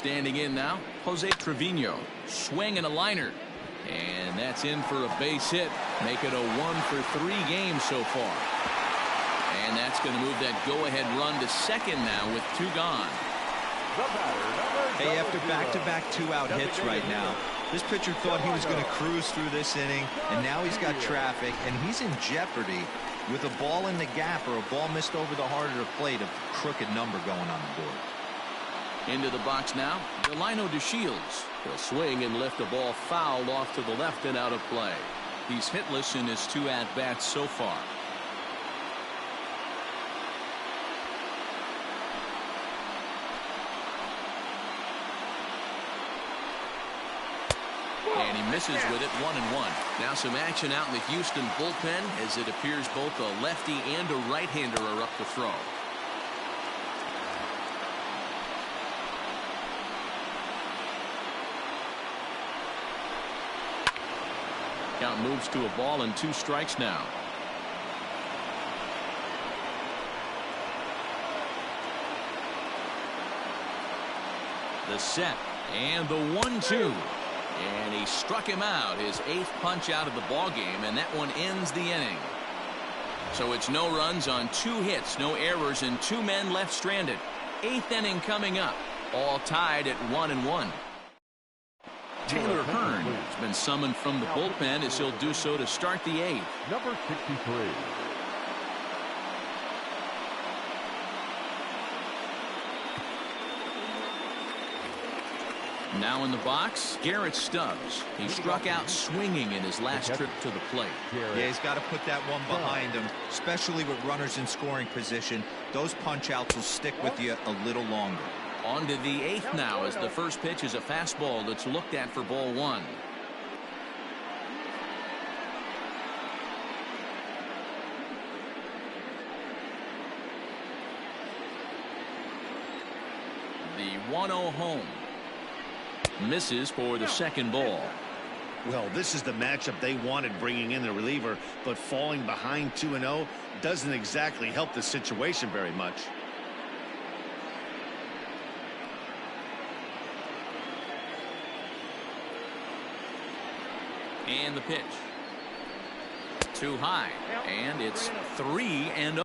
Standing in now, Jose Trevino. Swing and a liner. And that's in for a base hit. Make it a 1-for-3 game so far. And that's going to move that go-ahead run to second now with 2 gone. Hey, after back-to-back 2-out hits right now, this pitcher thought he was going to cruise through this inning, and now he's got traffic, and he's in jeopardy with a ball in the gap or a ball missed over the heart of the plate, a crooked number going on the board. Into the box now, Delino DeShields. He'll swing and lift a ball fouled off to the left and out of play. He's hitless in his 2 at-bats so far. And he misses with it, 1-1. Now some action out in the Houston bullpen as it appears both a lefty and a right-hander are up to throw. Count moves to a ball and 2 strikes now. The set and the 1-2. And he struck him out, his 8th punch out of the ball game, and that one ends the inning. So it's no runs on 2 hits, no errors, and 2 men left stranded. 8th inning coming up, all tied at 1-1. Taylor Hearn has been summoned from the bullpen as he'll do so to start the 8th. Number 63. Now in the box, Garrett Stubbs. He struck out swinging in his last trip to the plate. Yeah, he's got to put that one behind him, especially with runners in scoring position. Those punch-outs will stick with you a little longer. On to the 8th now as the first pitch is a fastball that's looked at for ball 1. The 1-0 home. Misses for the second ball. Well, this is the matchup they wanted, bringing in the reliever, but falling behind 2-0 doesn't exactly help the situation very much. And the pitch. Too high, and it's 3-0.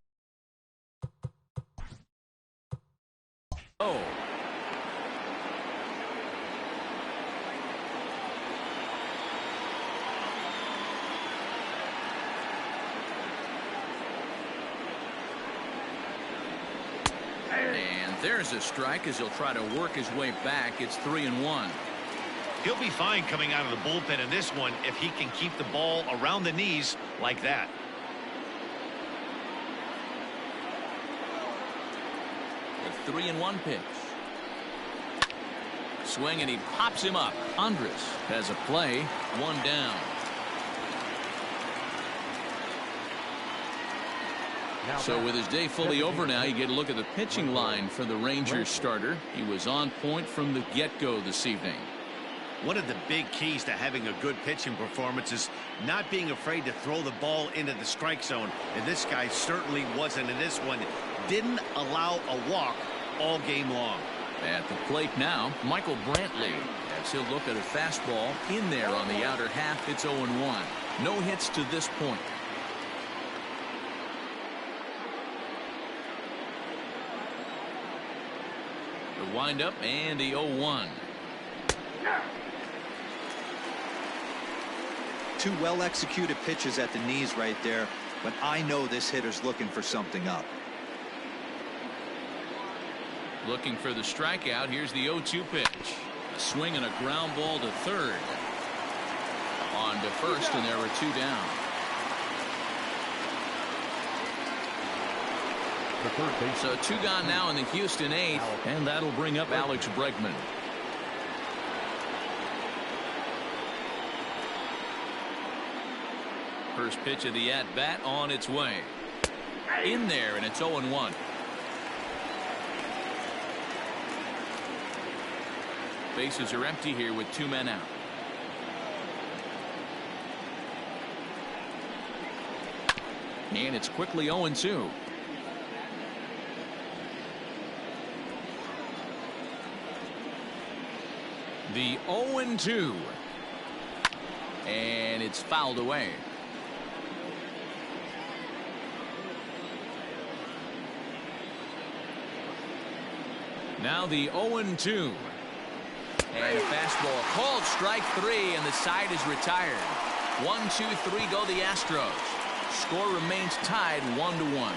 And there's a strike as he'll try to work his way back. It's 3-1. He'll be fine coming out of the bullpen in this one if he can keep the ball around the knees like that. The 3-1 pitch. Swing and he pops him up. Andres has a play. 1 down. So with his day fully over now, you get a look at the pitching line for the Rangers starter. He was on point from the get-go this evening. One of the big keys to having a good pitching performance is not being afraid to throw the ball into the strike zone. And this guy certainly wasn't in this one. Didn't allow a walk all game long. At the plate now, Michael Brantley, as he'll look at a fastball in there on the outer half. It's 0-1. No hits to this point. The windup and the 0-1. 2 well-executed pitches at the knees right there, but I know this hitter's looking for something up. Looking for the strikeout. Here's the 0-2 pitch. A swing and a ground ball to third. On to first, and there are 2 down. So 2 gone now in the Houston 8th, and that'll bring up Alex Bregman. First pitch of the at-bat on its way. In there, and it's 0-1. Bases are empty here with 2 men out. And it's quickly 0-2. The 0-2. And it's fouled away. Now the 0-2. And a fastball called strike 3, and the side is retired. 1-2-3 go the Astros. Score remains tied 1-1.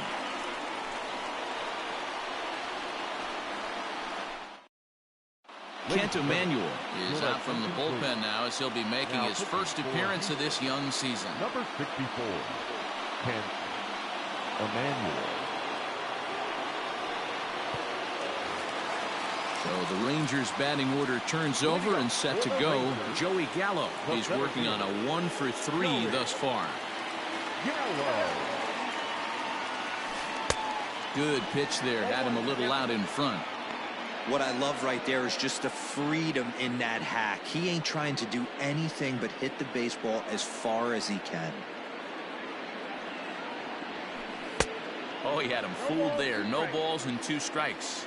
Kent Emanuel is out from the bullpen now as he'll be making his first appearance of this young season. Number 64, Kent Emanuel. So the Rangers batting order turns over and set to go. Joey Gallo is working on a 1-for-3 thus far. Gallo. Good pitch there, had him a little out in front. What I love right there is just the freedom in that hack. He ain't trying to do anything but hit the baseball as far as he can. Oh, he had him fooled there. No balls and 2 strikes.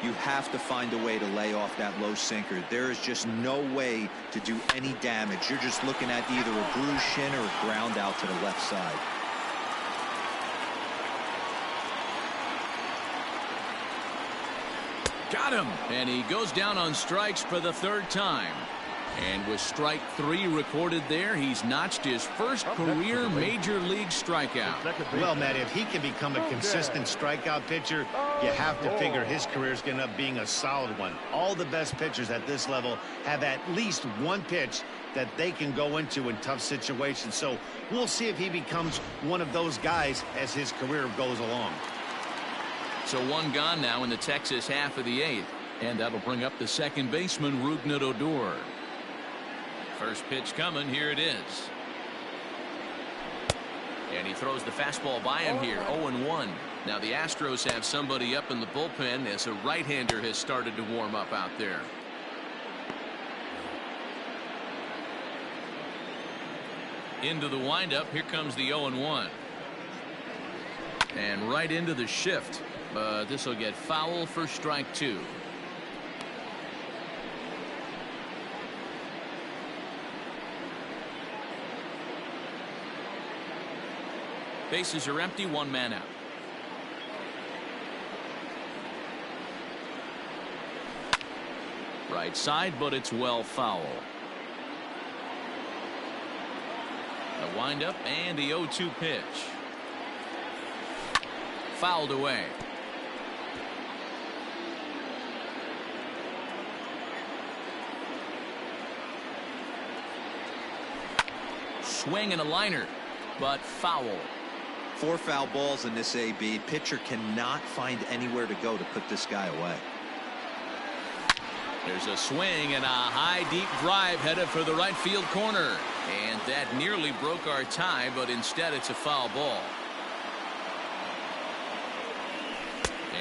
You have to find a way to lay off that low sinker. There is just no way to do any damage. You're just looking at either a bruised shin or a ground out to the left side. Got him. And he goes down on strikes for the 3rd time. And with strike 3 recorded there, he's notched his first career major league strikeout. Well, Matt, if he can become a consistent strikeout pitcher, you have to figure his career is going to end up being a solid one. All the best pitchers at this level have at least one pitch that they can go into in tough situations. So we'll see if he becomes one of those guys as his career goes along. So 1 gone now in the Texas half of the 8th. And that'll bring up the second baseman, Rougned Odor. First pitch coming. Here it is. And he throws the fastball by him here. 0-1. Now the Astros have somebody up in the bullpen as a right-hander has started to warm up out there. Into the windup. Here comes the 0-1. And right into the shift. But this will get foul for strike 2. Bases are empty. 1 man out. Right side, but it's well foul. The windup and the 0-2 pitch. Fouled away. Swing and a liner, but foul. 4 foul balls in this AB. Pitcher cannot find anywhere to go to put this guy away. There's a swing and a high deep drive headed for the right field corner, and that nearly broke our tie, but instead it's a foul ball.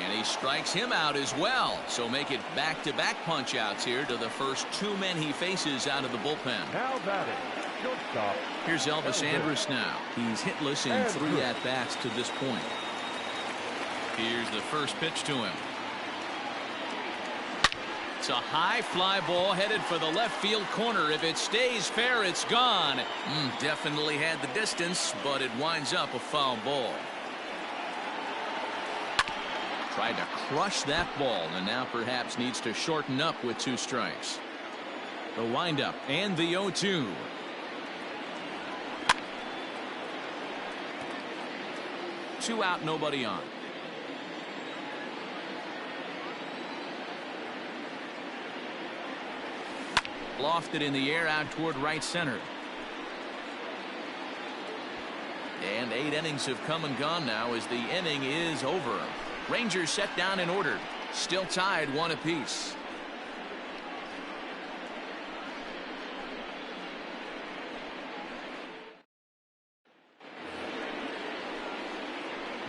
And he strikes him out as well, so make it back-to-back punch outs here to the first 2 men he faces out of the bullpen. Now batting, shortstop. Here's Elvis Andrus now. He's hitless in 3 at-bats to this point. Here's the first pitch to him. It's a high fly ball headed for the left field corner. If it stays fair, it's gone. Definitely had the distance, but it winds up a foul ball. Tried to crush that ball, and now perhaps needs to shorten up with 2 strikes. The windup and the 0-2. Two out, nobody on. Lofted in the air out toward right center. And 8 innings have come and gone now as the inning is over. Rangers set down in order. Still tied 1 apiece.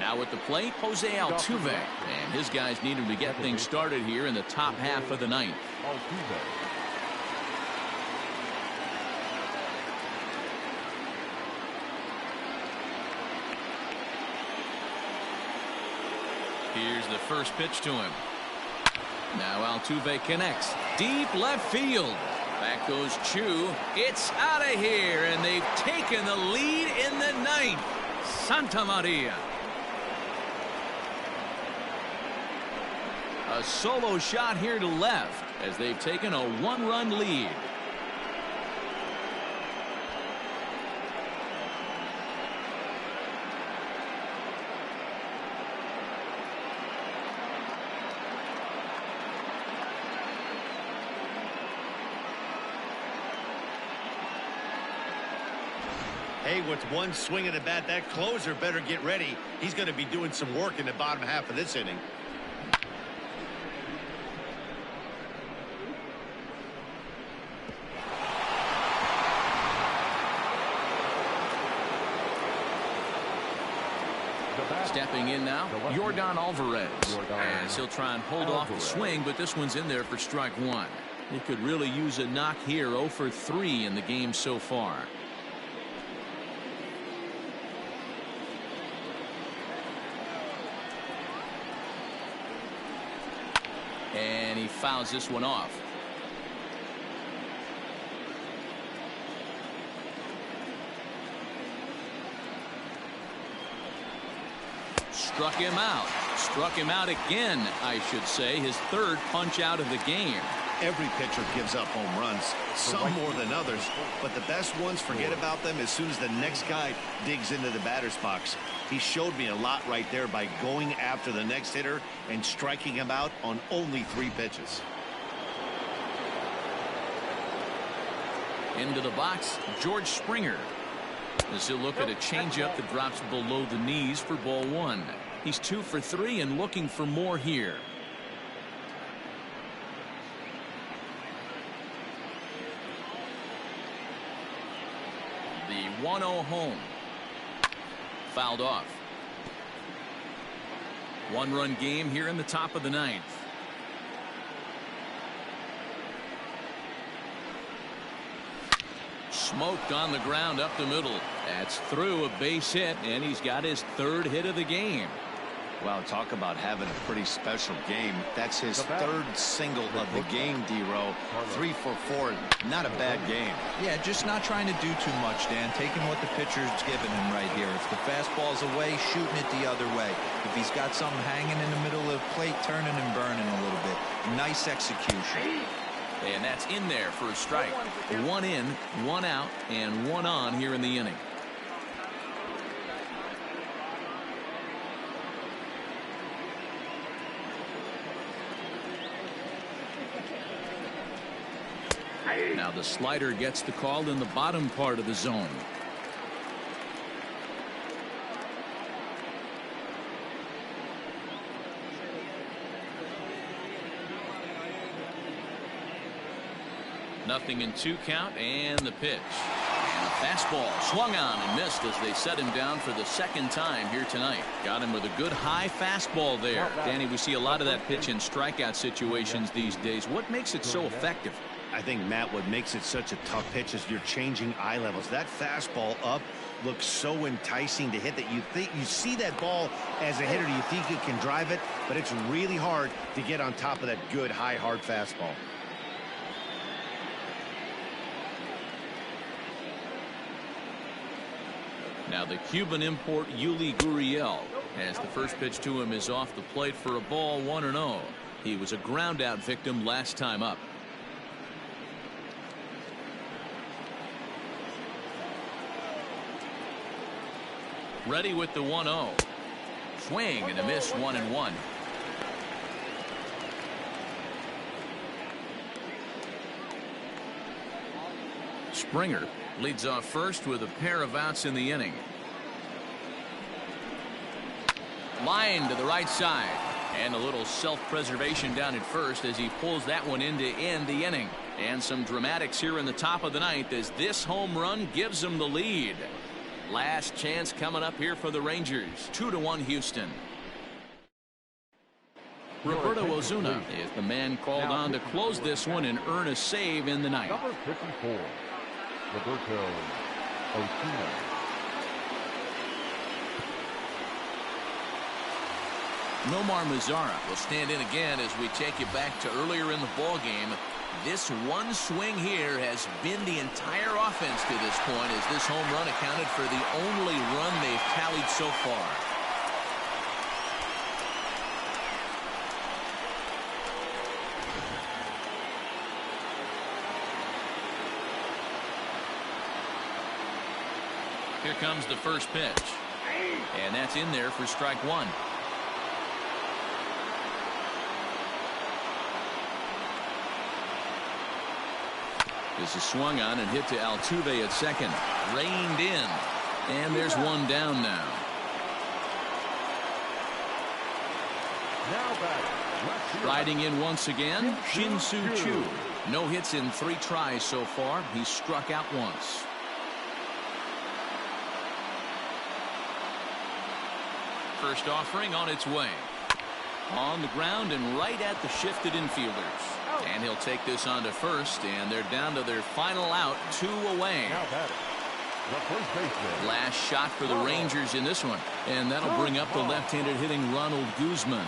Now at the plate, Jose Altuve. And his guys need him to get things started here in the top half of the 9th. Here's the first pitch to him. Now Altuve connects. Deep left field. Back goes Chu. It's out of here, and they've taken the lead in the ninth. Santa Maria. A solo shot here to left as they've taken a one-run lead. Hey, with one swing at the bat, that closer better get ready. He's going to be doing some work in the bottom half of this inning. Stepping in now, Yordan Alvarez. As he'll try and hold off the swing, but this one's in there for strike one. He could really use a knock here. 0 for 3 in the game so far. And he fouls this one off. Struck him out. Struck him out again, I should say. His third punch out of the game. Every pitcher gives up home runs, some more than others, but the best ones, forget about them as soon as the next guy digs into the batter's box. He showed me a lot right there by going after the next hitter and striking him out on only 3 pitches. Into the box, George Springer. As he'll look at a changeup that drops below the knees for ball 1. He's 2 for 3 and looking for more here. The 1-0 home. Fouled off. 1-run game here in the top of the ninth. Smoked on the ground up the middle. That's through a base hit, and he's got his 3rd hit of the game. Wow, talk about having a pretty special game. That's his 3rd single of the game, D-Row. 3 for 4. Not a bad game. Yeah, just not trying to do too much, Dan. Taking what the pitcher's giving him right here. If the fastball's away, shooting it the other way. If he's got something hanging in the middle of the plate, turning and burning a little bit. Nice execution. And that's in there for a strike. 1 in, 1 out, and 1 on here in the inning. Now the slider gets the call in the bottom part of the zone. Nothing in 2 count, and the pitch. And a fastball swung on and missed as they set him down for the 2nd time here tonight. Got him with a good high fastball there. Danny, we see a lot of that pitch in strikeout situations these days. What makes it so effective? I think, Matt, what makes it such a tough pitch is you're changing eye levels. That fastball up looks so enticing to hit that you think you see that ball as a hitter, you think you can drive it, but it's really hard to get on top of that good high hard fastball. Now the Cuban import Yuli Gurriel, as the first pitch to him is off the plate for a ball, 1-0. He was a ground out victim last time up. Ready with the 1-0. Swing and a miss, 1-1. Springer leads off first with a pair of outs in the inning. Line to the right side, and a little self-preservation down at first as he pulls that one in to end the inning. And some dramatics here in the top of the ninth as this home run gives them the lead. Last chance coming up here for the Rangers. 2-1 Houston. Roberto Ozuna is the man called on to close this one and earn a save in the ninth. Number 54, Roberto Ozuna. Nomar Mazara will stand in again as we take you back to earlier in the ball game. This one swing here has been the entire offense to this point, as this home run accounted for the only run they've tallied so far. Here comes the first pitch. And that's in there for strike one. This is swung on and hit to Altuve at second. Reined in. And there's one down now. Riding in once again, Shin-Soo Choo. No hits in 3 tries so far. He's struck out once. First offering on its way. On the ground and right at the shifted infielders. And he'll take this on to first, and they're down to their final out, 2 away. Last shot for the Rangers in this one, and that'll bring up the left-handed hitting Ronald Guzman.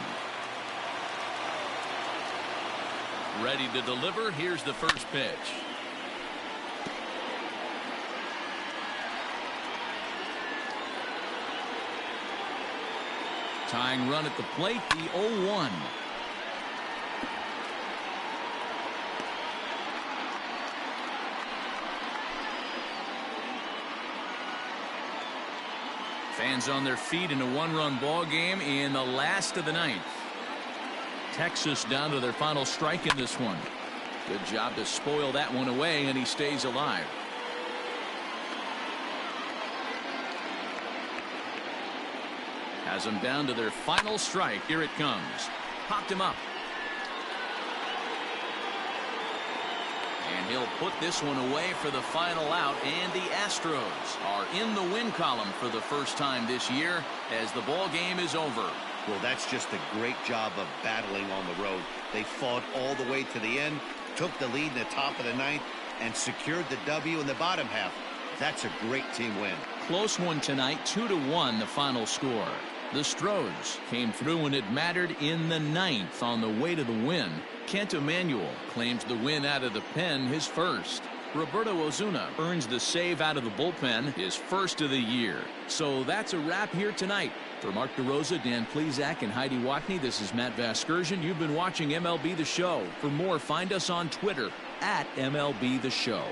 Ready to deliver. Here's the first pitch. Tying run at the plate, the 0-1. Fans on their feet in a 1-run ball game in the last of the 9th. Texas down to their final strike in this one. Good job to spoil that one away, and he stays alive. Has them down to their final strike. Here it comes. Popped him up. And he'll put this one away for the final out, and the Astros are in the win column for the first time this year as the ball game is over. Well, that's just a great job of battling on the road. They fought all the way to the end, took the lead in the top of the 9th, and secured the W in the bottom half. That's a great team win. Close one tonight, 2-1 the final score. The Astros came through when it mattered in the 9th on the way to the win. Kent Emanuel claims the win out of the pen, his first. Roberto Ozuna earns the save out of the bullpen, his first of the year. So that's a wrap here tonight. For Mark DeRosa, Dan Plesac, and Heidi Watney, this is Matt Vasgersian. You've been watching MLB The Show. For more, find us on Twitter @MLB The Show.